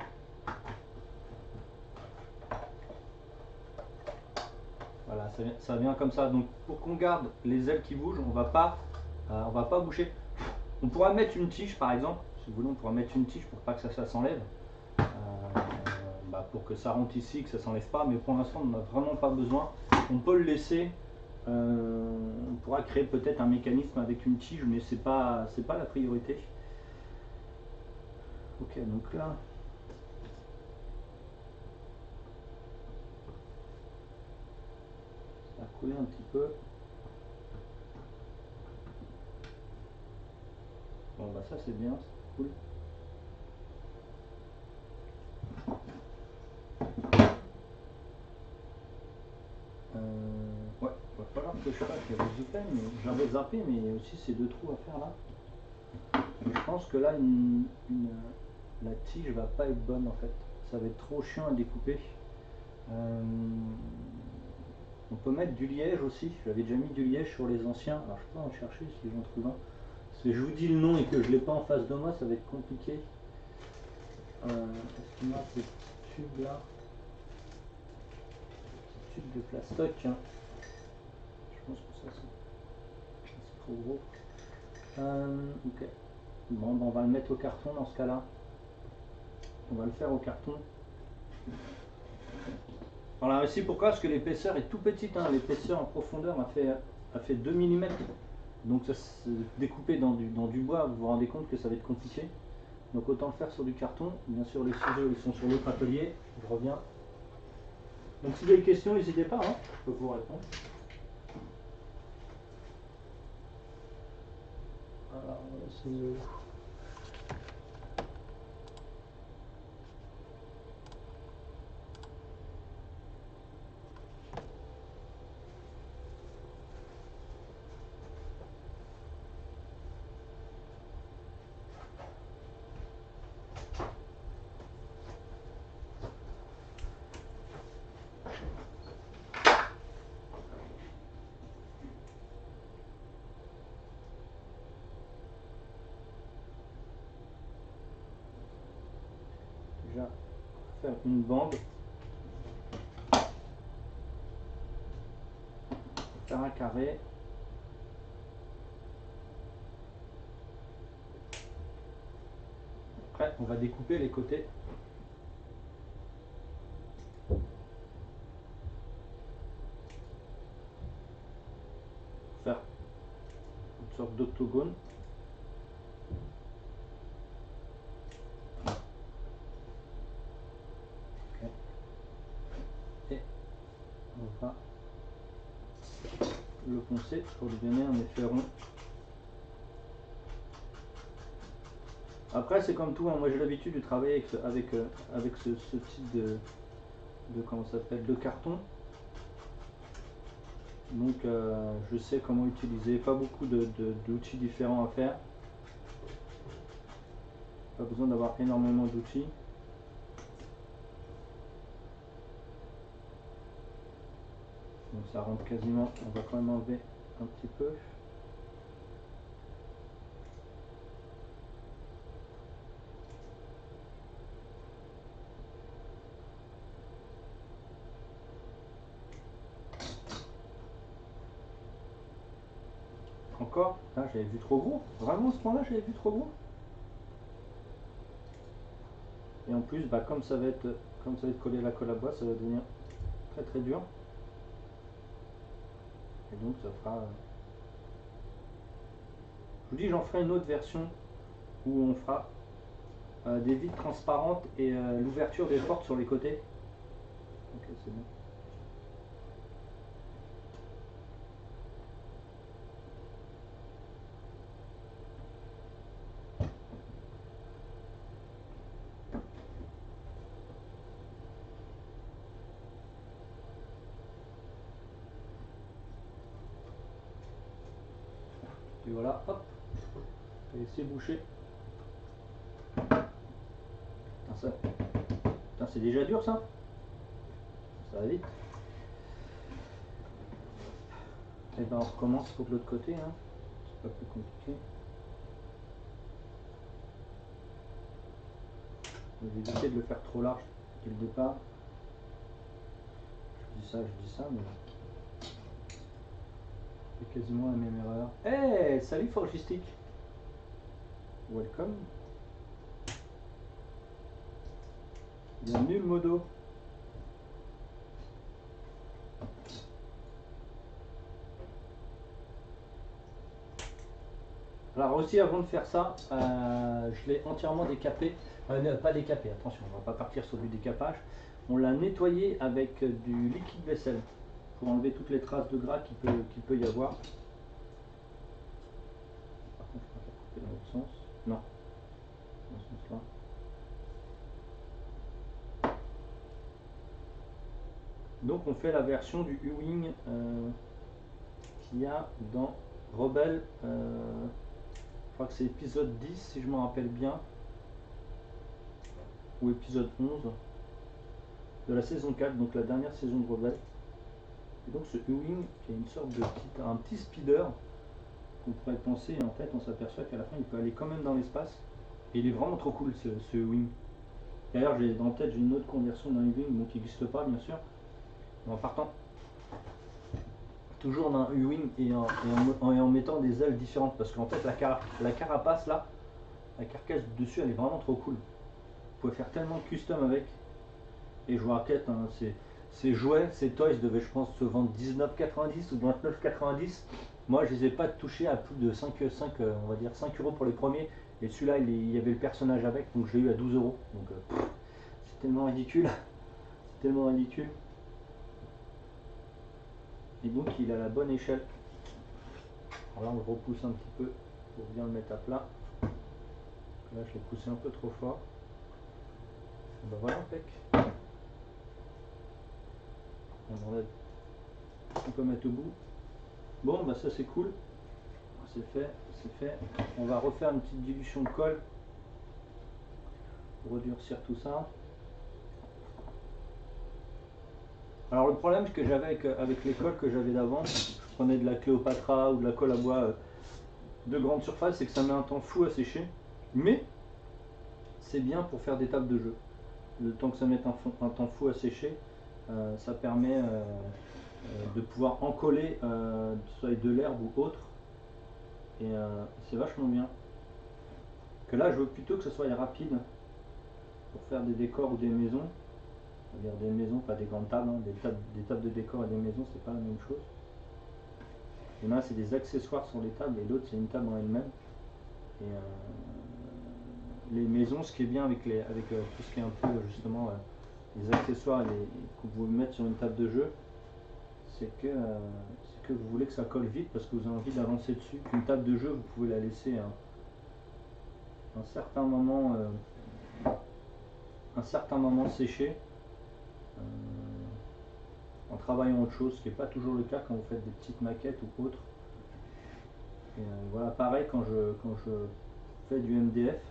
Voilà, ça vient comme ça. Donc pour qu'on garde les ailes qui bougent, on va pas boucher. On pourra mettre une tige par exemple. Si vous voulez, on pourra mettre une tige pour pas que ça s'enlève. Pour que ça rentre ici, que ça s'enlève pas. Mais pour l'instant, on n'en a vraiment pas besoin. On peut le laisser. On pourra créer peut-être un mécanisme avec une tige, mais c'est pas la priorité. Ok, donc là. Ça a coulé un petit peu. Bon bah ça c'est bien, c'est cool. Ouais, il va falloir que je fasse les open, mais j'avais zappé, mais il y a aussi ces deux trous à faire là. Et je pense que là la tige va pas être bonne en fait. Ça va être trop chiant à découper. On peut mettre du liège aussi. J'avais déjà mis du liège sur les anciens. Alors je peux en chercher si j'en trouve un. Si je vous dis le nom et que je ne l'ai pas en face de moi, ça va être compliqué. Est-ce qu'on a ces tubes là? Ces tubes de plastoc. Hein. Je pense que ça c'est trop gros. Ok. Bon, ben, on va le mettre au carton dans ce cas-là. On va le faire au carton. Voilà aussi pourquoi, parce que l'épaisseur est tout petite. Hein. L'épaisseur en profondeur a fait 2 mm. Donc ça se découper dans du bois, vous vous rendez compte que ça va être compliqué. Donc autant le faire sur du carton. Bien sûr les ciseaux ils sont sur l'autre atelier. Je reviens. Donc si vous avez des questions, n'hésitez pas, hein. Je peux vous répondre. Alors c'est déjà faire une bande, faire un carré. Après, on va découper les côtés. Faire une sorte d'octogone. Okay. Et on va le poncer pour lui donner un effet rond. Après c'est comme tout, hein. Moi j'ai l'habitude de travailler avec ce type de comment ça s'appelle, de carton. Donc je sais comment utiliser, pas beaucoup d'outils différents à faire. Pas besoin d'avoir énormément d'outils. Donc ça rentre quasiment, on va quand même enlever un petit peu. Encore, là j'avais vu trop gros, vraiment à ce point là j'avais vu trop gros. Et en plus, bah, comme ça va être collé à la colle à bois, ça va devenir très très dur. Et donc ça fera... Je vous dis, j'en ferai une autre version où on fera des vitres transparentes et l'ouverture des portes sur les côtés. Ok, c'est bon. Et voilà, hop, et c'est bouché. Putain, c'est déjà dur ça. Ça va vite. Et ben on recommence pour l'autre côté, hein. C'est pas plus compliqué. Je vais éviter de le faire trop large dès le départ. Je dis ça, mais c'est quasiment la même erreur. Hey, salut Forgistic. Welcome. Bienvenue le modo. Alors aussi avant de faire ça, je l'ai entièrement décapé. Pas décapé, attention, on va pas partir sur du décapage. On l'a nettoyé avec du liquide vaisselle pour enlever toutes les traces de gras qu'il peut y avoir. Par contre, je préfère couper dans l'autre sens. Non, dans ce sens-là. Donc on fait la version du U-Wing qu'il y a dans Rebelle. Je crois que c'est épisode 10 si je me rappelle bien. Ou épisode 11 de la saison 4, donc la dernière saison de Rebelle. Et donc ce U-Wing qui est une sorte de un petit speeder qu'on pourrait penser, et en fait on s'aperçoit qu'à la fin il peut aller quand même dans l'espace. Et il est vraiment trop cool ce U-Wing. D'ailleurs j'ai en tête, j'ai une autre conversion d'un U-Wing, bon, qui n'existe pas bien sûr. Mais en partant toujours d'un U-Wing et en mettant des ailes différentes, parce qu'en fait la carapace là, la carcasse dessus elle est vraiment trop cool. Vous pouvez faire tellement de custom avec. Et je vous raquette, hein, ces jouets, ces toys devaient je pense se vendre 19,90 ou 29,90. Moi je les ai pas touchés à plus de 5 on va dire 5 euros pour les premiers. Et celui-là il y avait le personnage avec, donc je l'ai eu à 12 euros. Donc c'est tellement ridicule. C'est tellement ridicule. Et donc il a la bonne échelle. Alors là on le repousse un petit peu pour bien le mettre à plat. Là je l'ai poussé un peu trop fort. Et ben voilà, impec. On enlève, on peut mettre au bout. Bon bah ça c'est cool. C'est fait, c'est fait. On va refaire une petite dilution de colle pour redurcir tout ça. Alors le problème que j'avais avec les colles que j'avais d'avant, je prenais de la Cléopatra ou de la colle à bois de grande surface, c'est que ça met un temps fou à sécher. Mais c'est bien pour faire des tables de jeu. le temps que ça mette un temps fou à sécher, ça permet de pouvoir en coller, soit avec de l'herbe ou autre, et c'est vachement bien. Que là je veux plutôt que ce soit rapide pour faire des décors ou des maisons. C'est-à-dire des maisons, pas des grandes tables, hein, des tables de décor et des maisons, c'est pas la même chose. Il y en a c'est des accessoires sur les tables et l'autre c'est une table en elle-même. Et les maisons, ce qui est bien avec tout ce qui est un peu justement les accessoires que vous pouvez mettre sur une table de jeu, c'est que vous voulez que ça colle vite parce que vous avez envie d'avancer dessus. Une table de jeu, vous pouvez la laisser un certain moment sécher en travaillant autre chose, ce qui n'est pas toujours le cas quand vous faites des petites maquettes ou autres. Et voilà, pareil quand je fais du MDF,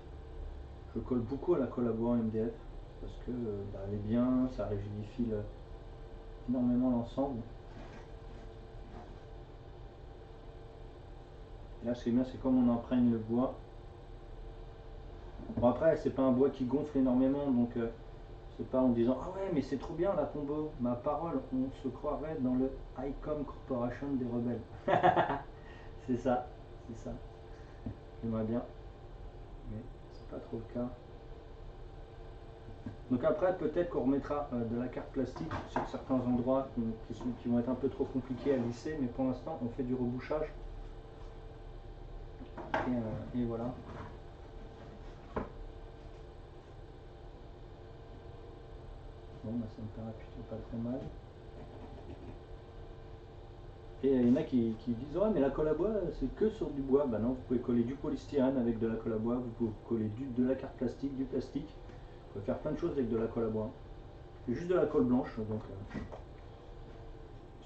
je colle beaucoup à la colle à bois en MDF parce que elle est bien, ça rigidifie énormément l'ensemble. Là ce qui est bien c'est comme on imprègne le bois. Bon après c'est pas un bois qui gonfle énormément donc c'est pas en disant ah ouais mais c'est trop bien la combo, ma parole, on se croirait dans le ICOM Corporation des rebelles. c'est ça, j'aimerais bien, mais c'est pas trop le cas. Donc après peut-être qu'on remettra de la carte plastique sur certains endroits qui vont être un peu trop compliqués à lisser, mais pour l'instant on fait du rebouchage et voilà. Bon bah ça me paraît plutôt pas très mal. Et il y en a qui disent ouais mais la colle à bois c'est que sur du bois. Bah non, vous pouvez coller du polystyrène avec de la colle à bois, vous pouvez coller de la carte plastique, du plastique, vous pouvez faire plein de choses avec de la colle à bois. C'est juste de la colle blanche donc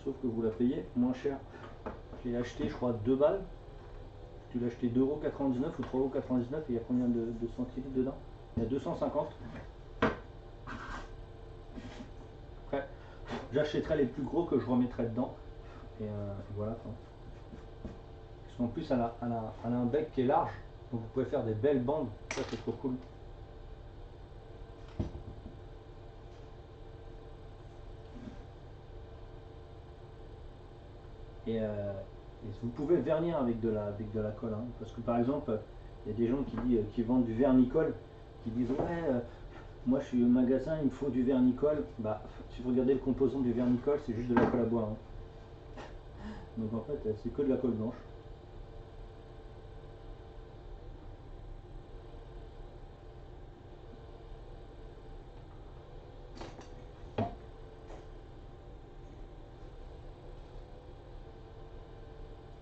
sauf que vous la payez moins cher. Je l'ai acheté je crois 2 balles. Tu l'as acheté 2,99€ ou 3,99€ et il y a combien de centilitres dedans? Il y a 250. Après j'achèterai les plus gros que je remettrai dedans. Et voilà quoi. Parce qu'en plus elle a un bec qui est large, donc vous pouvez faire des belles bandes, ça c'est trop cool. Et vous pouvez vernir avec de la colle, hein, parce que par exemple, il y a des gens qui vendent du vernicole, qui disent ouais, moi je suis au magasin, il me faut du vernicole. Bah, si vous regardez le composant du vernicole, c'est juste de la colle à bois. Hein. Donc en fait, c'est que de la colle blanche.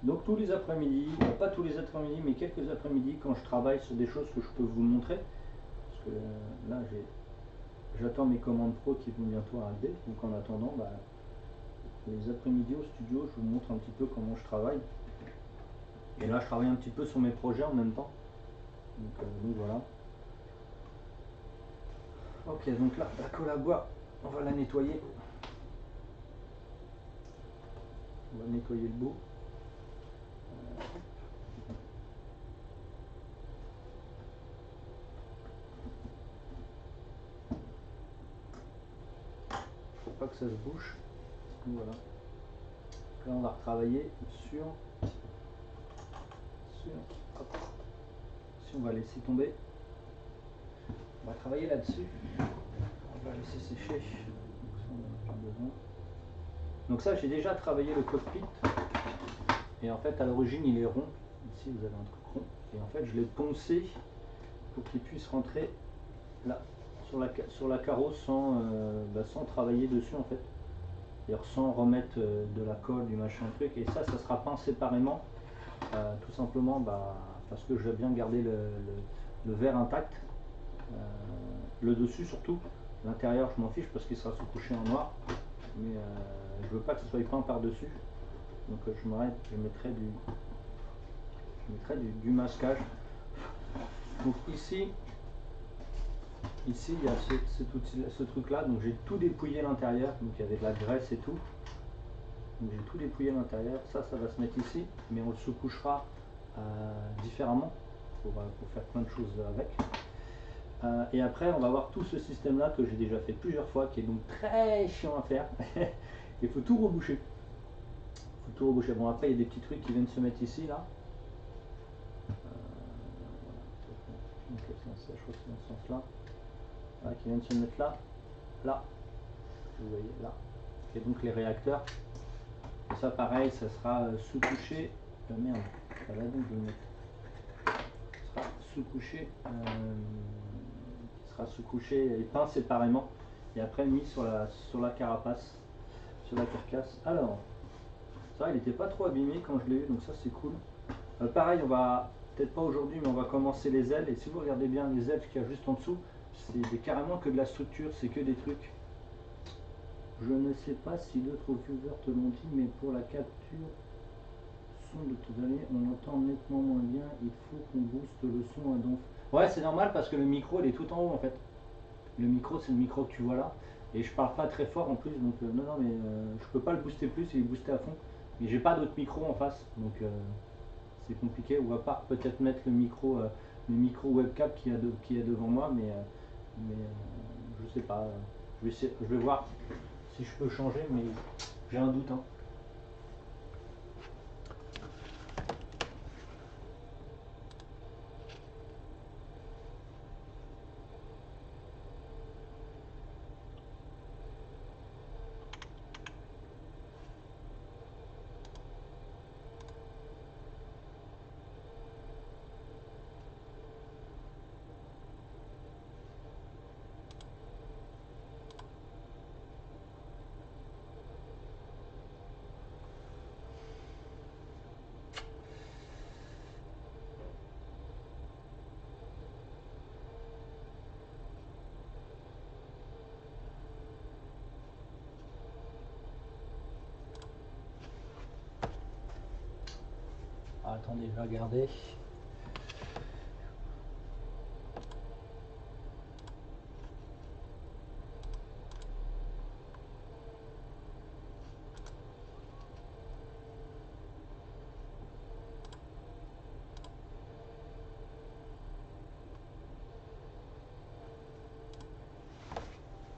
Donc tous les après-midi, pas tous les après-midi, mais quelques après-midi, quand je travaille sur des choses que je peux vous montrer, parce que là j'attends mes commandes pro qui vont bientôt arriver, donc en attendant, bah, les après-midi au studio, je vous montre un petit peu comment je travaille. Et là je travaille un petit peu sur mes projets en même temps, donc voilà. Ok, donc là, la colle à bois, on va la nettoyer. On va nettoyer le bout. Faut pas que ça se bouche. Donc voilà. Là on va retravailler sur hop. Si on va laisser tomber, on va travailler là-dessus. On va laisser sécher. Donc ça on n'en a pas besoin. Donc ça j'ai déjà travaillé le cockpit. Et en fait à l'origine il est rond. Ici vous avez un truc rond. Et en fait je l'ai poncé pour qu'il puisse rentrer là sur la carreau sans travailler dessus en fait. C'est-à-dire sans remettre de la colle, du machin truc. Et ça sera peint séparément. Tout simplement parce que je vais bien garder le verre intact. Le dessus surtout. L'intérieur je m'en fiche parce qu'il sera sous-couché en noir. Mais je veux pas que ce soit peint par-dessus. Donc je mettrai du masquage. Donc ici il y a ce truc là, donc j'ai tout dépouillé l'intérieur, donc il y avait de la graisse et tout. Donc j'ai tout dépouillé à l'intérieur, ça va se mettre ici, mais on le sous-couchera différemment pour faire plein de choses avec. Et après, on va voir tout ce système-là que j'ai déjà fait plusieurs fois, qui est donc très chiant à faire. Il faut tout reboucher. Faut tout reboucher. Bon, après, il y a des petits trucs qui viennent se mettre ici, là. Donc, je crois que c'est dans ce sens-là. Voilà, qui viennent se mettre là. Là. Vous voyez, là. Et donc, les réacteurs. Et ça, pareil, ça sera sous-couché. Merde, pas là donc de le mettre. Ça sera sous-couché. Sera sous-couché et peint séparément. Et après mis sur la carapace. Sur la carcasse. Alors, ça, il n'était pas trop abîmé quand je l'ai eu, donc ça, c'est cool. Pareil, on va, peut-être pas aujourd'hui, mais on va commencer les ailes. Et si vous regardez bien les ailes qu'il y a juste en dessous, c'est carrément que de la structure, c'est que des trucs. Je ne sais pas si d'autres viewers te l'ont dit, mais pour la capture son de tout année, on entend nettement moins bien. Il faut qu'on booste le son à donf. Ouais, c'est normal parce que le micro, il est tout en haut en fait. Le micro, c'est le micro que tu vois là. Et je parle pas très fort en plus, donc non, non, mais je peux pas le booster plus, il est boosté à fond. Mais j'ai pas d'autre micro en face, donc c'est compliqué. Ou à part peut-être mettre le micro webcam qui est devant moi, mais je sais pas. Je vais voir si je peux changer, mais j'ai un doute. Hein. Ah, attendez, je vais regarder.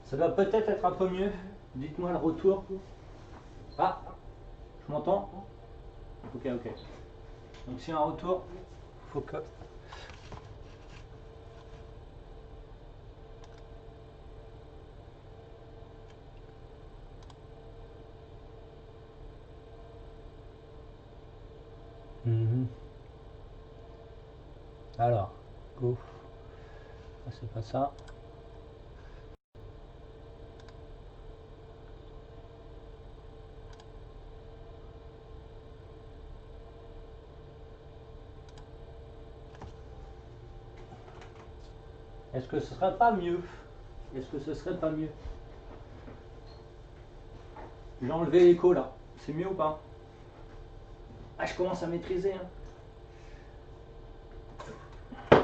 Ça doit peut-être être un peu mieux. Dites-moi le retour. Ah, je m'entends. Ok, ok. Donc s'il y a un retour, faut que... Alors, go. Ah, c'est pas ça. Est-ce que ce serait pas mieux? Est-ce que ce serait pas mieux? J'ai enlevé l'écho là. C'est mieux ou pas? Ah, je commence à maîtriser. Hein.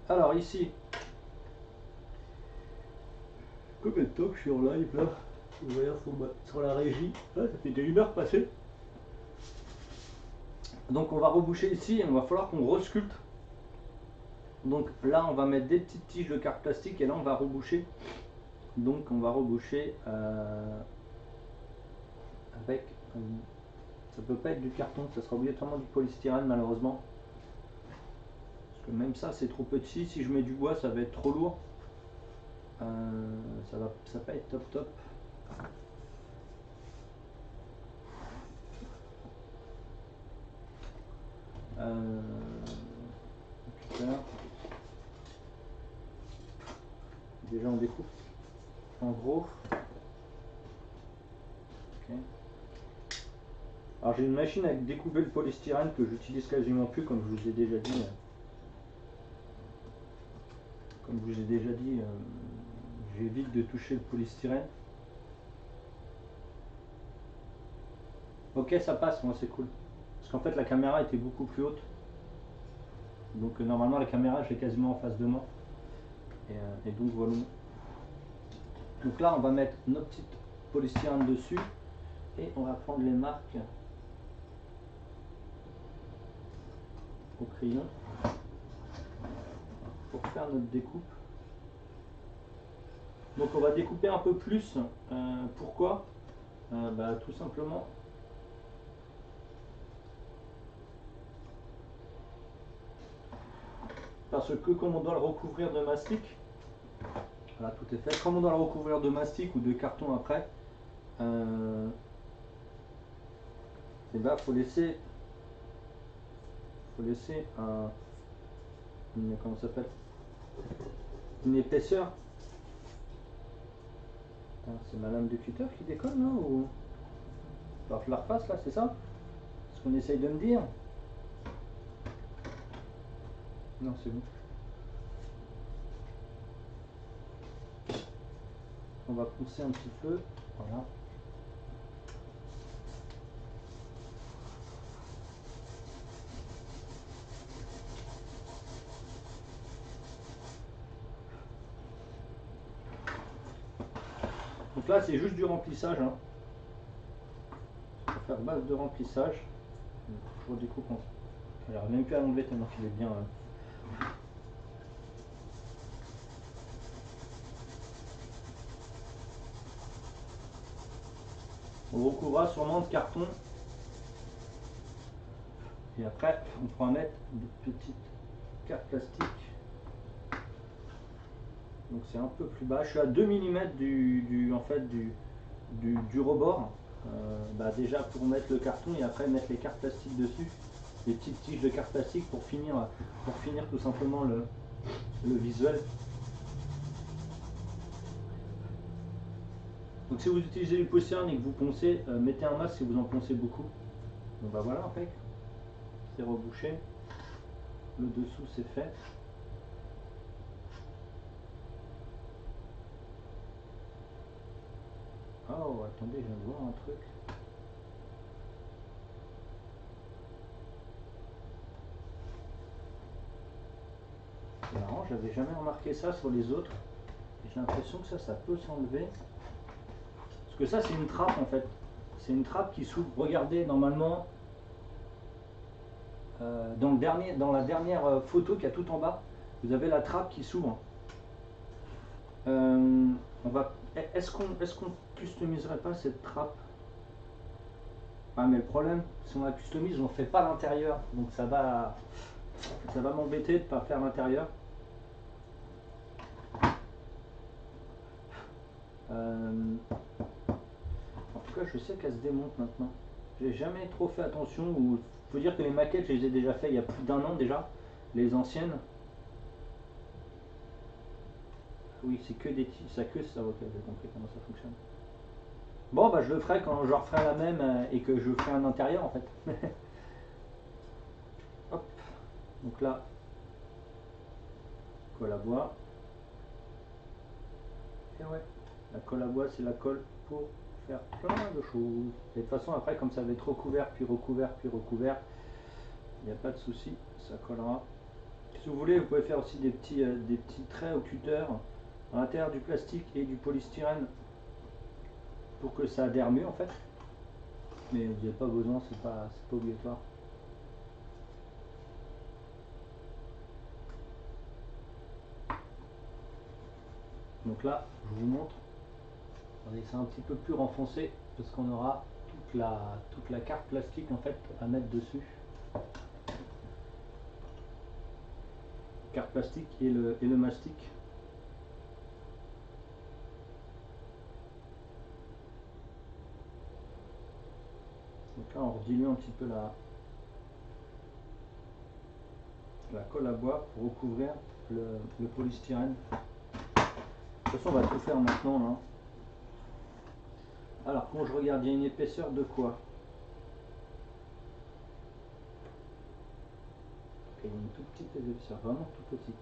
Alors ici. Combien de temps que je suis en live là? Vous voyez, sur la régie. Ah, ça fait déjà 1 heure passée. Donc on va reboucher ici et il va falloir qu'on resculpte. Donc là on va mettre des petites tiges de carte plastique et là on va reboucher. Donc on va reboucher avec... ça peut pas être du carton, ça sera obligatoirement du polystyrène malheureusement. Parce que même ça c'est trop petit, si je mets du bois ça va être trop lourd. Ça va pas être top top. Déjà on découpe en gros. Okay. Alors j'ai une machine à découper le polystyrène que j'utilise quasiment plus comme je vous ai déjà dit. Comme je vous ai déjà dit, j'évite de toucher le polystyrène. Ok, ça passe, moi c'est cool. Parce qu'en fait la caméra était beaucoup plus haute. Donc normalement la caméra je l'ai quasiment en face de moi. Et donc voilà. Donc là on va mettre nos petites polystyrènes dessus. Et on va prendre les marques au crayon. faire notre découpe. Donc on va découper un peu plus. Pourquoi? Bah, tout simplement parce que comme on doit le recouvrir de mastic, voilà, tout est fait. Comme on doit le recouvrir de mastic ou de carton après, et ben faut laisser comment ça s'appelle, une épaisseur. C'est ma lame de cutter qui déconne là ou il va que je la refasse là, c'est ça? Ce qu'on essaye de me dire? Non, c'est bon. On va pousser un petit peu, voilà. Donc là c'est juste du remplissage, hein. On va faire base de remplissage. Je redécoupe en... J'arrive même plus à l'enlever tellement qu'il est bien. On recouvrira sûrement de carton. Et après, on pourra mettre des petites cartes plastiques. Donc c'est un peu plus bas. Je suis à 2 mm du rebord. Bah déjà pour mettre le carton et après mettre les cartes plastiques dessus. Des petites tiges de cartes plastiques pour finir tout simplement le visuel. Donc si vous utilisez du polystyrène et que vous poncez, mettez un masque si vous en poncez beaucoup. Donc bah voilà, impec. C'est rebouché. Le dessous c'est fait. Oh attendez, je viens de voir un truc. C'est marrant, j'avais jamais remarqué ça sur les autres. J'ai l'impression que ça peut s'enlever. Parce que ça c'est une trappe en fait. C'est une trappe qui s'ouvre. Regardez normalement dans la dernière photo qu'il y a tout en bas, vous avez la trappe qui s'ouvre. Est-ce qu'on customiserait pas cette trappe? Ah mais le problème, si on la customise, on ne fait pas l'intérieur. Donc ça va m'embêter de ne pas faire l'intérieur. En tout cas, je sais qu'elle se démonte maintenant. J'ai jamais trop fait attention. Il faut dire que les maquettes, je les ai déjà fait il y a plus d'1 an déjà. Les anciennes. Oui, c'est que des tiges. Ça que ça. Ok, j'ai compris comment ça fonctionne. Bon, bah je le ferai quand je referai la même et que je ferai un intérieur en fait. Hop. Donc là, colle à bois. Et ouais, la colle à bois, c'est la colle pour faire plein de choses. Et de toute façon, après, comme ça va être recouvert, puis recouvert, puis recouvert, il n'y a pas de souci, ça collera. Si vous voulez, vous pouvez faire aussi des petits traits au cutter à l'intérieur du plastique et du polystyrène pour que ça adhère mieux en fait. Mais vous n'avez pas besoin, c'est pas obligatoire. Donc là, je vous montre. C'est un petit peu plus renfoncé parce qu'on aura toute la carte plastique en fait à mettre dessus. Carte plastique et le mastic. Donc là on redilue un petit peu la colle à bois pour recouvrir le polystyrène. De toute façon on va tout faire maintenant là. Alors quand je regarde, il y a une épaisseur de quoi? Ok, il y a une toute petite épaisseur, vraiment tout petite.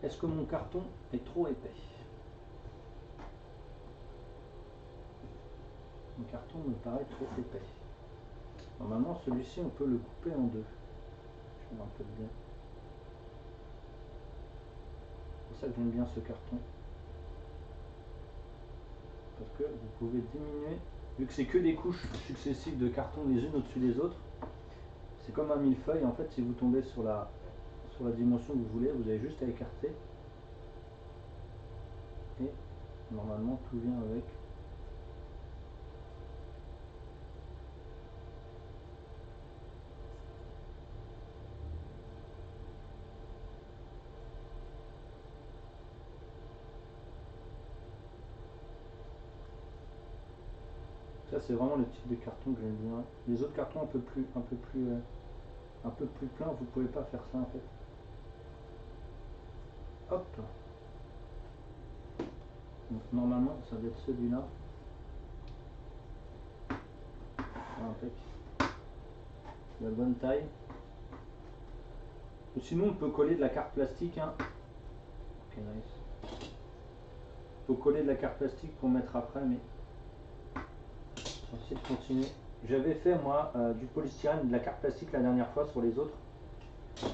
Est-ce que mon carton est trop épais? Mon carton me paraît trop épais. Normalement celui-ci on peut le couper en deux. Je me rappelle bien. C'est ça que j'aime bien ce carton. Parce que vous pouvez diminuer, vu que c'est que des couches successives de carton les unes au-dessus des autres, c'est comme un millefeuille en fait. Si vous tombez sur sur la dimension que vous voulez, vous avez juste à écarter. Et normalement tout vient avec. Ça c'est vraiment le type de carton que j'aime bien. Les autres cartons un peu plus pleins, vous pouvez pas faire ça en fait. Hop. Donc, normalement ça va être celui-là. Impec. La bonne taille. Ou sinon on peut coller de la carte plastique. Hein. Ok, nice. Il faut coller de la carte plastique pour mettre après, mais on va essayer de continuer. J'avais fait moi du polystyrène, de la carte plastique la dernière fois sur les autres.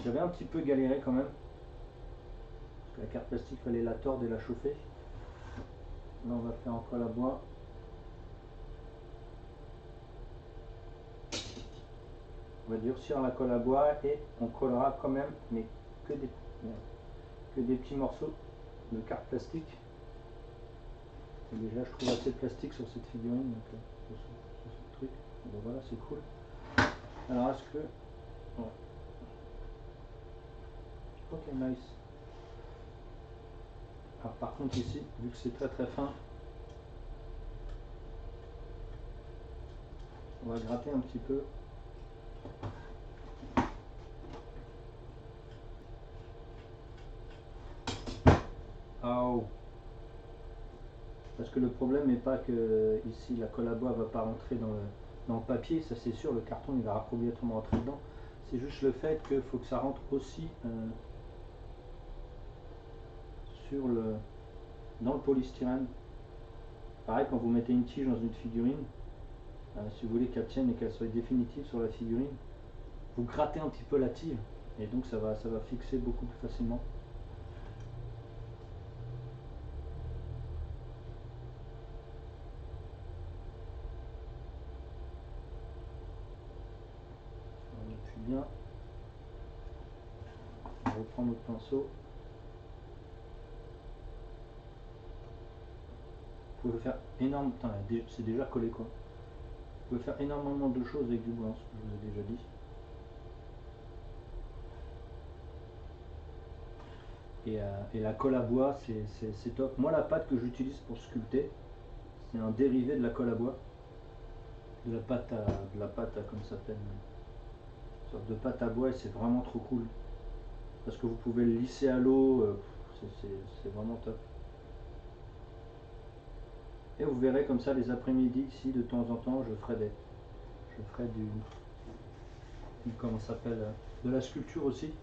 J'avais un petit peu galéré quand même. Parce que la carte plastique, il fallait la tordre et la chauffer. Là on va faire en colle à bois. On va durcir la colle à bois et on collera quand même, mais que des petits morceaux de carte plastique. Et déjà je trouve assez de plastique sur cette figurine, donc, sur ce truc. Bon, voilà, c'est cool. Alors est-ce que... Ouais. Ok, nice. Alors par contre ici, vu que c'est très très fin, on va gratter un petit peu. Oh. Parce que le problème n'est pas que ici la colle à bois va pas rentrer dans le papier, ça c'est sûr, le carton il va obligatoirement rentrer dedans. C'est juste le fait qu'il faut que ça rentre aussi dans le polystyrène. Pareil, quand vous mettez une tige dans une figurine, si vous voulez qu'elle tienne et qu'elle soit définitive sur la figurine, vous grattez un petit peu la tige et donc ça va fixer beaucoup plus facilement. On appuie bien. On reprend notre pinceau. Vous pouvez faire énormément, c'est déjà collé quoi. Vous pouvez faire énormément de choses avec du blanc, ce que je vous ai déjà dit. Et la colle à bois, c'est top. Moi, la pâte que j'utilise pour sculpter, c'est un dérivé de la colle à bois. De la pâte comme ça s'appelle. Une sorte de pâte à bois et c'est vraiment trop cool. Parce que vous pouvez le lisser à l'eau, c'est vraiment top. Et vous verrez comme ça les après-midi ici, de temps en temps, je ferai comment ça s'appelle, de la sculpture aussi.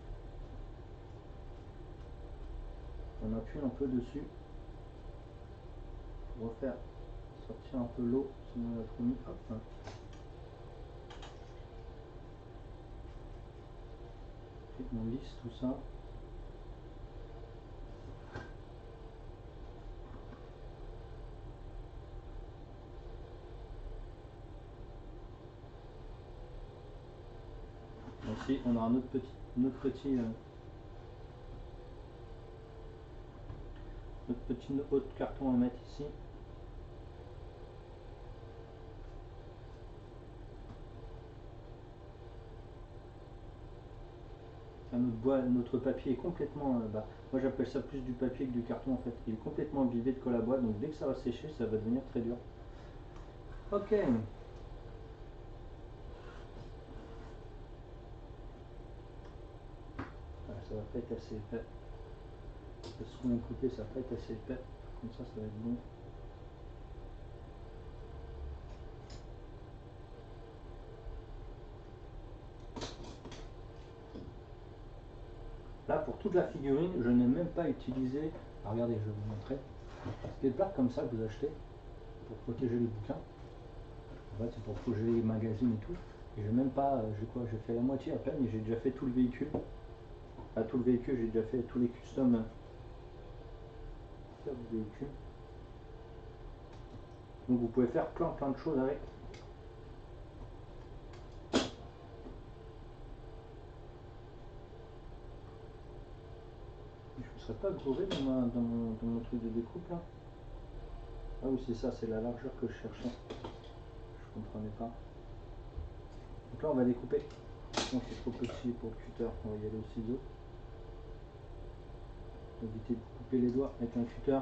On appuie un peu dessus pour refaire sortir un peu l'eau, sinon on a trop mis. Hop. Et on lisse tout ça. Ici on a un autre petit autre carton à mettre ici. Notre papier est complètement, moi j'appelle ça plus du papier que du carton en fait. Il est complètement imbibé de colle à bois, donc dès que ça va sécher, ça va devenir très dur. Ok. Voilà, ça va pas être assez épais. Parce que mon côté, ça va pas être assez épais. Comme ça va être bon. Là, pour toute la figurine, je n'ai même pas utilisé. Alors, regardez, je vais vous montrer. Des plaques comme ça que vous achetez pour protéger les bouquins. En fait, c'est pour protéger les magazines et tout. Et j'ai même pas. J'ai fait la moitié à peine, mais j'ai déjà fait tout le véhicule. Pas tout le véhicule, j'ai déjà fait tous les customs du véhicule. Donc, vous pouvez faire plein de choses avec. Je serais pas gouré dans mon truc de découpe là. Ah oui, c'est ça, c'est la largeur que je cherchais. Je comprenais pas. Donc là, on va découper. Non, c'est trop petit pour le cutter. On va y aller au ciseau. Éviter de couper les doigts avec un cutter.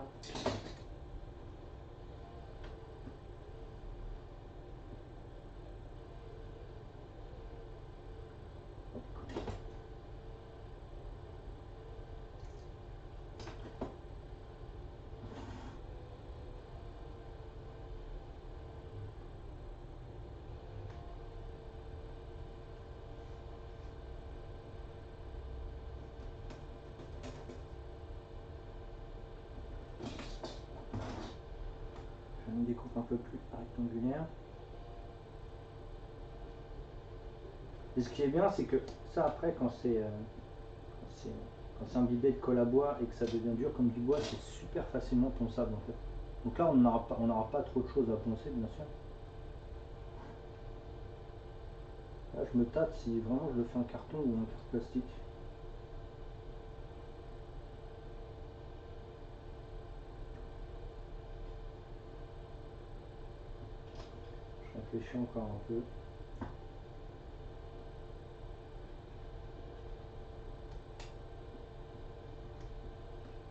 Une découpe un peu plus rectangulaire. Et ce qui est bien, c'est que ça après, quand c'est imbibé de colle à bois et que ça devient dur comme du bois, c'est super facilement ponçable en fait. Donc là, on n'aura pas trop de choses à poncer, bien sûr. Là, je me tâte si vraiment je le fais en carton ou en carte plastique. Je réfléchis encore un peu.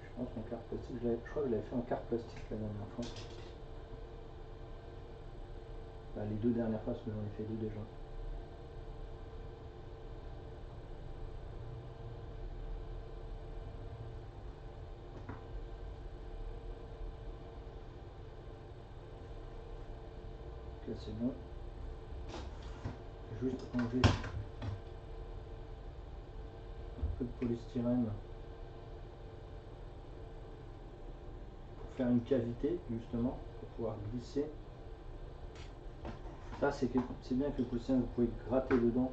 Je pense qu'en carte plastique, je crois que je l'avais fait en carte plastique la dernière fois. Bah, les deux dernières fois, parce que j'en ai fait deux déjà. Ok, c'est bon. Juste enlever un peu de polystyrène pour faire une cavité justement, pour pouvoir glisser. Ça c'est bien que le polystyrène, vous pouvez gratter dedans.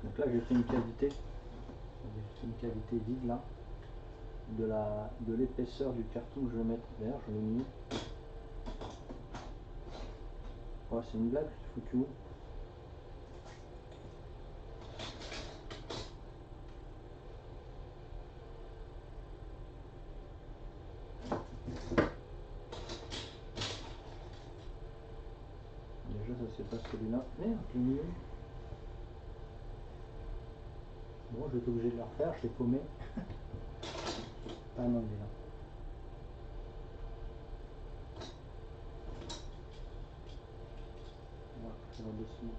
Donc là j'ai fait une cavité. J'ai fait une cavité vide là. De l'épaisseur du carton que je vais mettre. D'ailleurs je l'ai mis. Oh, c'est une blague, je foutu où? Déjà ça c'est pas celui-là. Merde, je l'ai mis où? Bon, je vais être obligé de le refaire, je l'ai paumé. Ah non, il est là. Voilà, je vais redessiner.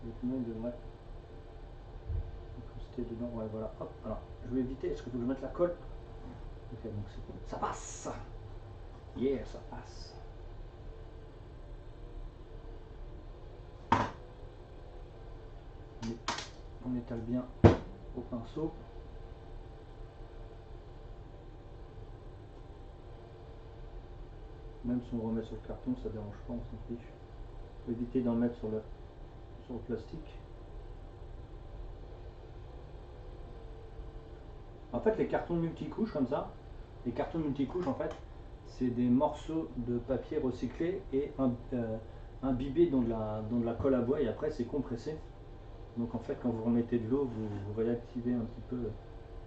Le pneu devrait incruster dedans. Ouais, voilà. Hop, alors je vais éviter. Est-ce qu'il faut que je mette la colle? Ok, donc c'est bon. Ça passe! Yeah, ça passe. On étale bien au pinceau. Même si on remet sur le carton, ça dérange pas, on s'en fiche. Faut éviter d'en mettre sur le plastique. En fait, les cartons multicouches comme ça, les cartons multicouches en fait, c'est des morceaux de papier recyclé et imbibés dans de la colle à bois et après c'est compressé. Donc en fait, quand vous remettez de l'eau, vous réactivez un petit peu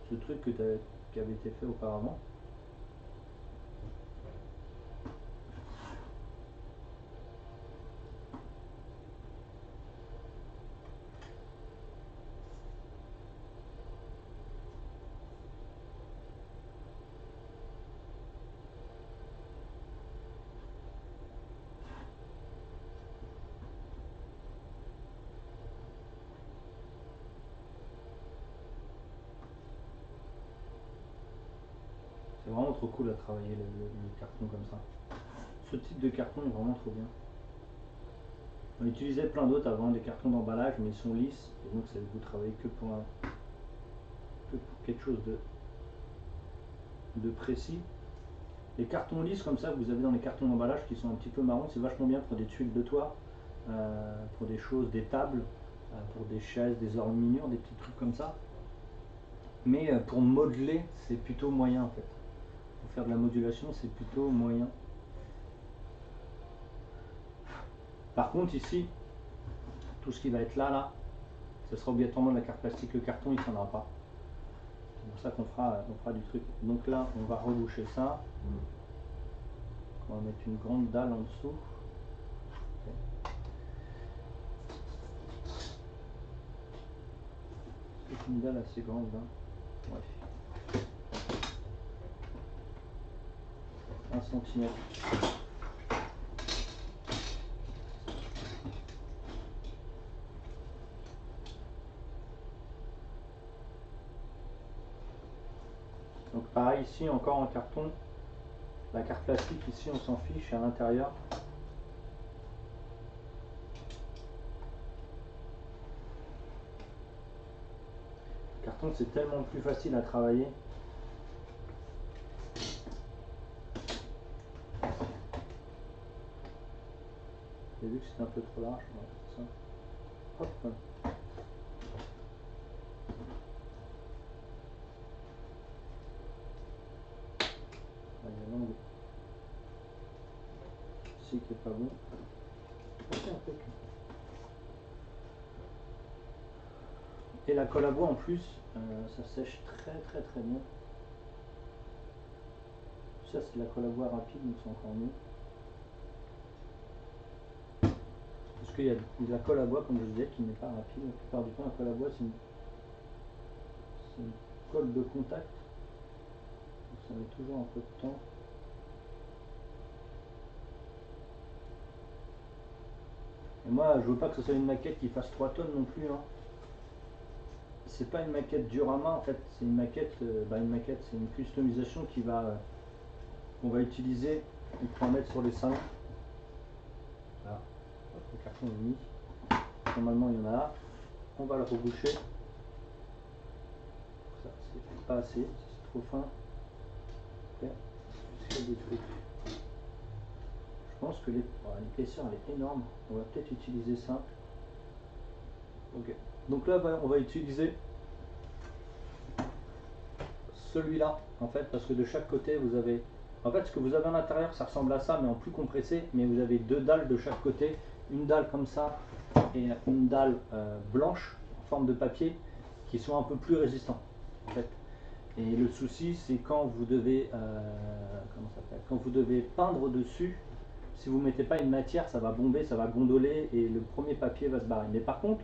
ce truc qui avait été fait auparavant. C'est vraiment trop cool à travailler le carton comme ça. Ce type de carton est vraiment trop bien. On utilisait plein d'autres avant, des cartons d'emballage, mais ils sont lisses, et donc vous travaillez que pour quelque chose de précis. Les cartons lisses comme ça que vous avez dans les cartons d'emballage qui sont un petit peu marrons, c'est vachement bien pour des tuiles de toit, pour des choses, des tables, pour des chaises, des enluminures, des petits trucs comme ça. Mais pour modeler, c'est plutôt moyen en fait. Pour faire de la modulation, c'est plutôt moyen. Par contre ici, tout ce qui va être là, ce sera obligatoirement de la carte plastique. Le carton il ne tiendra pas. C'est pour ça qu'on fera du truc. Donc là on va reboucher ça. On va mettre une grande dalle en dessous. C'est une dalle assez grande là. Ouais. 1 cm. Donc pareil ici encore en carton. La carte plastique ici on s'en fiche à l'intérieur. Le carton c'est tellement plus facile à travailler. J'ai vu que c'était un peu trop large. Ouais, c'est ça. Hop. Il y a l'angle ici qui est pas bon. Et la colle à bois en plus, ça sèche très bien. Ça c'est de la colle à bois rapide, donc c'est encore mieux. Parce qu'il y a de la colle à bois, comme je disais, qui n'est pas rapide. La plupart du temps, la colle à bois, c'est une colle de contact. Donc ça met toujours un peu de temps. Et moi, je veux pas que ce soit une maquette qui fasse 3 tonnes non plus. Hein. C'est pas une maquette Diorama en fait, c'est une maquette, c'est une customisation qu'on va utiliser et qu'on va mettre sur les salons. Voilà, le carton est mis. Normalement il y en a là. On va le reboucher. Ça c'est pas assez, c'est trop fin. Okay. Des trucs. Je pense que l'épaisseur elle est énorme. On va peut-être utiliser ça. Ok. Donc là on va utiliser celui-là en fait parce que de chaque côté vous avez. En fait ce que vous avez à l'intérieur ça ressemble à ça mais en plus compressé, mais vous avez 2 dalles de chaque côté, une dalle comme ça et une dalle blanche en forme de papier qui sont un peu plus résistants en fait. Et le souci c'est quand vous devez quand vous devez peindre dessus, si vous ne mettez pas une matière ça va bomber, ça va gondoler et le premier papier va se barrer. Mais par contre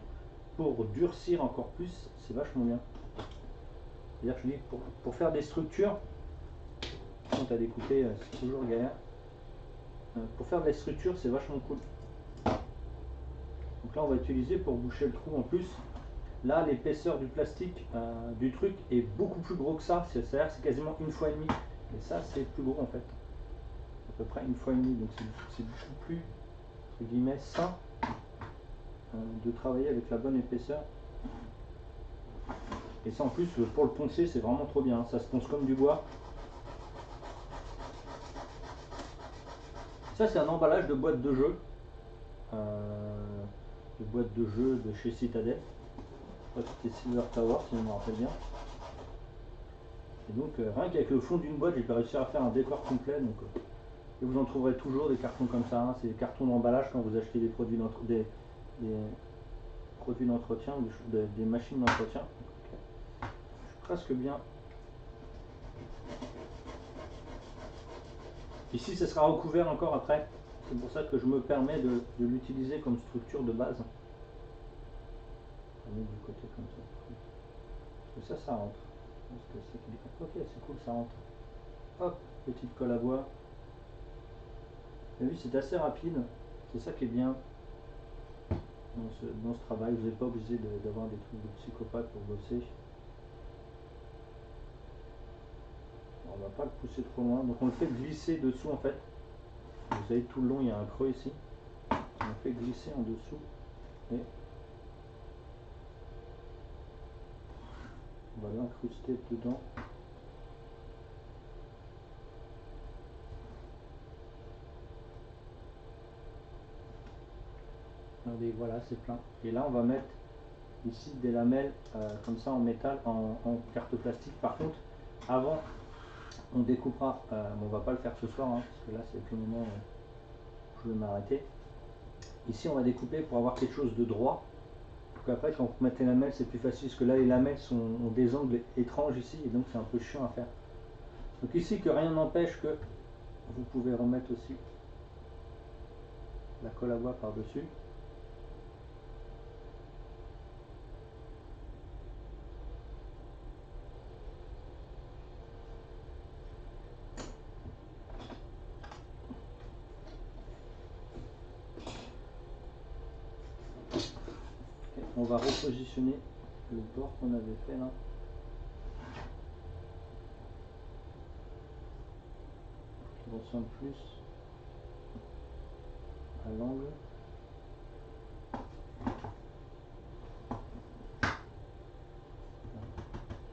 pour durcir encore plus c'est vachement bien. C'est-à-dire que je dis pour faire des structures, quand à découper c'est toujours galère. Pour faire des structures c'est vachement cool. Donc là on va utiliser pour boucher le trou en plus. Là l'épaisseur du plastique du truc est beaucoup plus gros que ça. C'est-à-dire que c'est quasiment 1,5 fois. Et ça c'est plus gros en fait. À peu près 1,5 fois. Donc c'est beaucoup plus entre guillemets sain de travailler avec la bonne épaisseur. Et ça en plus pour le poncer c'est vraiment trop bien. Ça se ponce comme du bois. Ça c'est un emballage de boîte de jeu. De boîte de jeu de chez Citadel. Je crois que c'était Silver Tower si je me rappelle bien. Et donc rien qu'avec le fond d'une boîte j'ai pu réussir à faire un décor complet. Donc, et vous en trouverez toujours des cartons comme ça. Hein. C'est des cartons d'emballage quand vous achetez des produits d'entretien ou des machines d'entretien. Okay. Je suis presque bien. Ici ce sera recouvert encore après. C'est pour ça que je me permets de l'utiliser comme structure de base. On met du côté comme ça. Parce que ça rentre. Parce que ok, c'est cool, ça rentre. Hop, petite colle à bois. Et oui, c'est assez rapide. C'est ça qui est bien dans ce travail. Vous n'êtes pas obligé d'avoir des trucs de psychopathe pour bosser. On va pas le pousser trop loin. Donc on le fait glisser dessous en fait. Vous savez tout le long il y a un creux ici. On le fait glisser en dessous. Et on va l'incruster dedans. Regardez, voilà, c'est plein. Et là, on va mettre ici des lamelles comme ça en métal, en carte plastique. Par contre, avant, on découpera. On va pas le faire ce soir, hein, parce que là, c'est le moment où je vais m'arrêter. Ici on va découper pour avoir quelque chose de droit. Pour qu'après quand vous mettez la lamelle c'est plus facile parce que là les lamelles ont des angles étranges ici et donc c'est un peu chiant à faire. Donc ici que rien n'empêche que vous pouvez remettre aussi la colle à bois par dessus. Okay, on va repositionner le bord qu'on avait fait là. Qui ressemble plus à l'angle.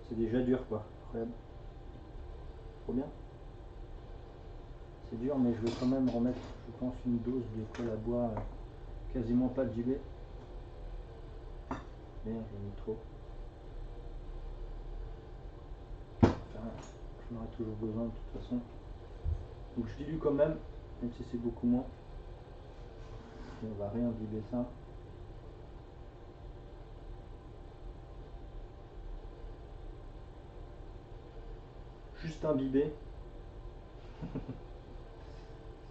C'est déjà dur quoi, incroyable. Trop bien. C'est dur mais je vais quand même remettre, je pense, une dose de colle à bois, quasiment pas de gibet. Merde, j'en ai mis trop. Enfin, j'en aurai toujours besoin de toute façon. Donc je dilue quand même si c'est beaucoup moins. Et on va réimbiber ça. Juste imbibé. C'est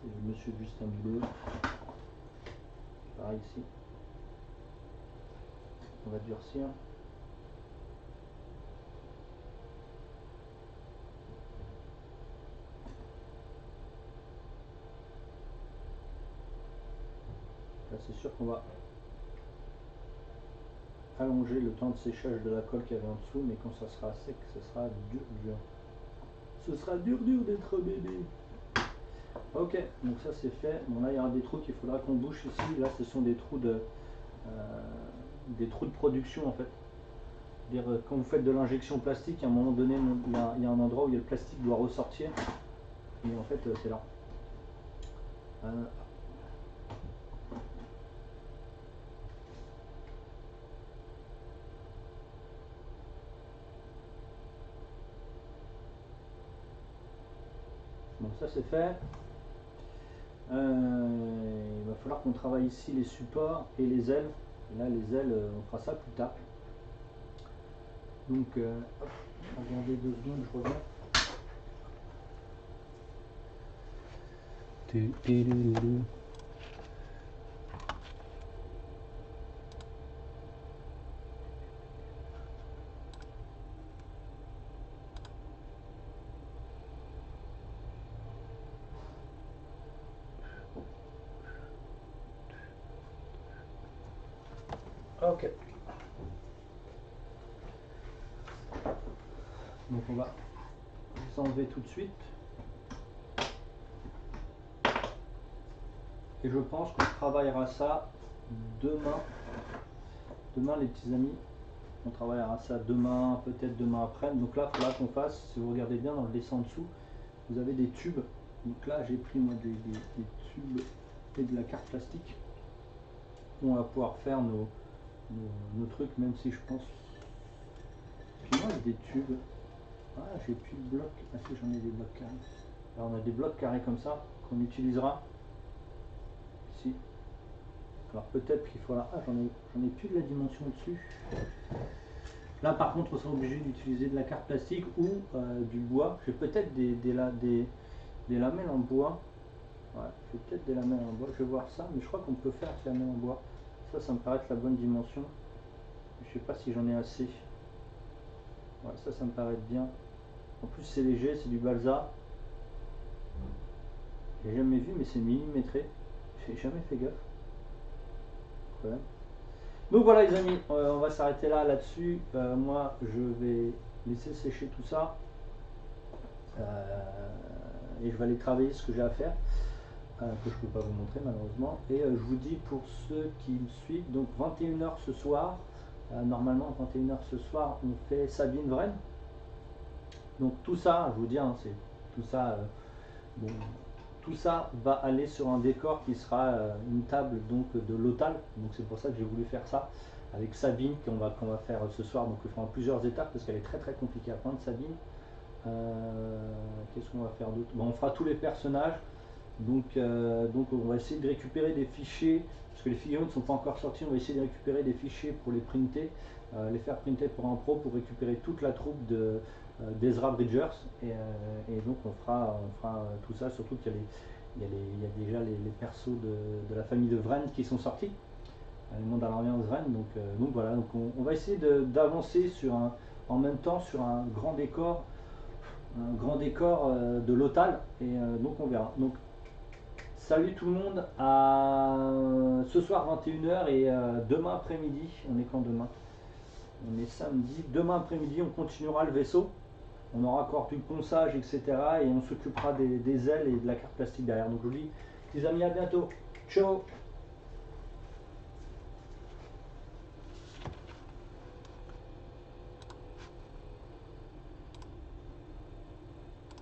le monsieur juste imbibé. Pareil ici. On va durcir. Là c'est sûr qu'on va allonger le temps de séchage de la colle qu'il y avait en dessous, mais quand ça sera sec, ce sera dur. Ce sera dur d'être un bébé. Ok, donc ça c'est fait. Bon là il y aura des trous qu'il faudra qu'on bouche ici. Là ce sont des trous de production en fait. Dire, quand vous faites de l'injection plastique, à un moment donné, il y a un endroit où le plastique doit ressortir. Et en fait c'est là. Donc ça c'est fait. Il va falloir qu'on travaille ici les supports et les ailes. Et là les ailes, on fera ça plus tard. Donc hop, regardez 2 secondes, je reviens. Ok. Donc on va les enlever tout de suite. Et je pense qu'on travaillera ça demain. Demain les petits amis. On travaillera ça demain, peut-être demain après. Donc là, il faudra qu'on fasse, si vous regardez bien dans le dessin en dessous, vous avez des tubes. Donc là, j'ai pris moi des tubes et de la carte plastique. On va pouvoir faire nos trucs, même si je pense. Puis moi, j'ai des tubes. Ah, j'ai plus de blocs. Ah si, j'en ai des blocs carrés. Alors, on a des blocs carrés comme ça qu'on utilisera ici. Alors peut-être qu'il faudra. Ah, j'en ai plus de la dimension dessus. Là par contre on sera obligé d'utiliser de la carte plastique ou du bois. J'ai peut-être des lamelles en bois. Ouais, j'ai peut-être des lamelles en bois, je vais voir ça, mais je crois qu'on peut faire avec lamelles en bois. Ça me paraît être la bonne dimension. Je sais pas si j'en ai assez. Ouais, ça me paraît bien. En plus c'est léger, c'est du balsa. J'ai jamais vu mais c'est millimétré. J'ai jamais fait gaffe. Incroyable. Donc voilà les amis, on va s'arrêter là-dessus. Moi je vais laisser sécher tout ça. Et je vais aller travailler ce que j'ai à faire. Que je ne peux pas vous montrer malheureusement. Et je vous dis pour ceux qui me suivent, donc 21h ce soir. Normalement 21h ce soir on fait Sabine Vraine. Donc tout ça, je vous dis, hein, c'est tout ça. Bon, tout ça va aller sur un décor qui sera une table donc de l'Otal. Donc c'est pour ça que j'ai voulu faire ça avec Sabine qu'on va faire ce soir. Donc il fera en plusieurs étapes parce qu'elle est très compliquée à prendre Sabine. Qu'est-ce qu'on va faire d'autre? Bon, on fera tous les personnages. Donc on va essayer de récupérer des fichiers, parce que les figurines ne sont pas encore sorties, on va essayer de récupérer des fichiers pour les printer, les faire printer pour un pro pour récupérer toute la troupe d'Ezra Bridgers. Et donc on fera tout ça, surtout qu'il y a déjà les persos de la famille de Vren qui sont sortis, les Mandalorians Vren. Donc voilà, donc on va essayer d'avancer en même temps sur un grand décor de Lothal, et donc on verra. Donc salut tout le monde, à ce soir 21 h et demain après-midi, on est quand demain? On est samedi, demain après-midi on continuera le vaisseau, on aura encore du ponçage, etc. et on s'occupera des ailes et de la carte plastique derrière. Donc je vous dis les amis, à bientôt, ciao.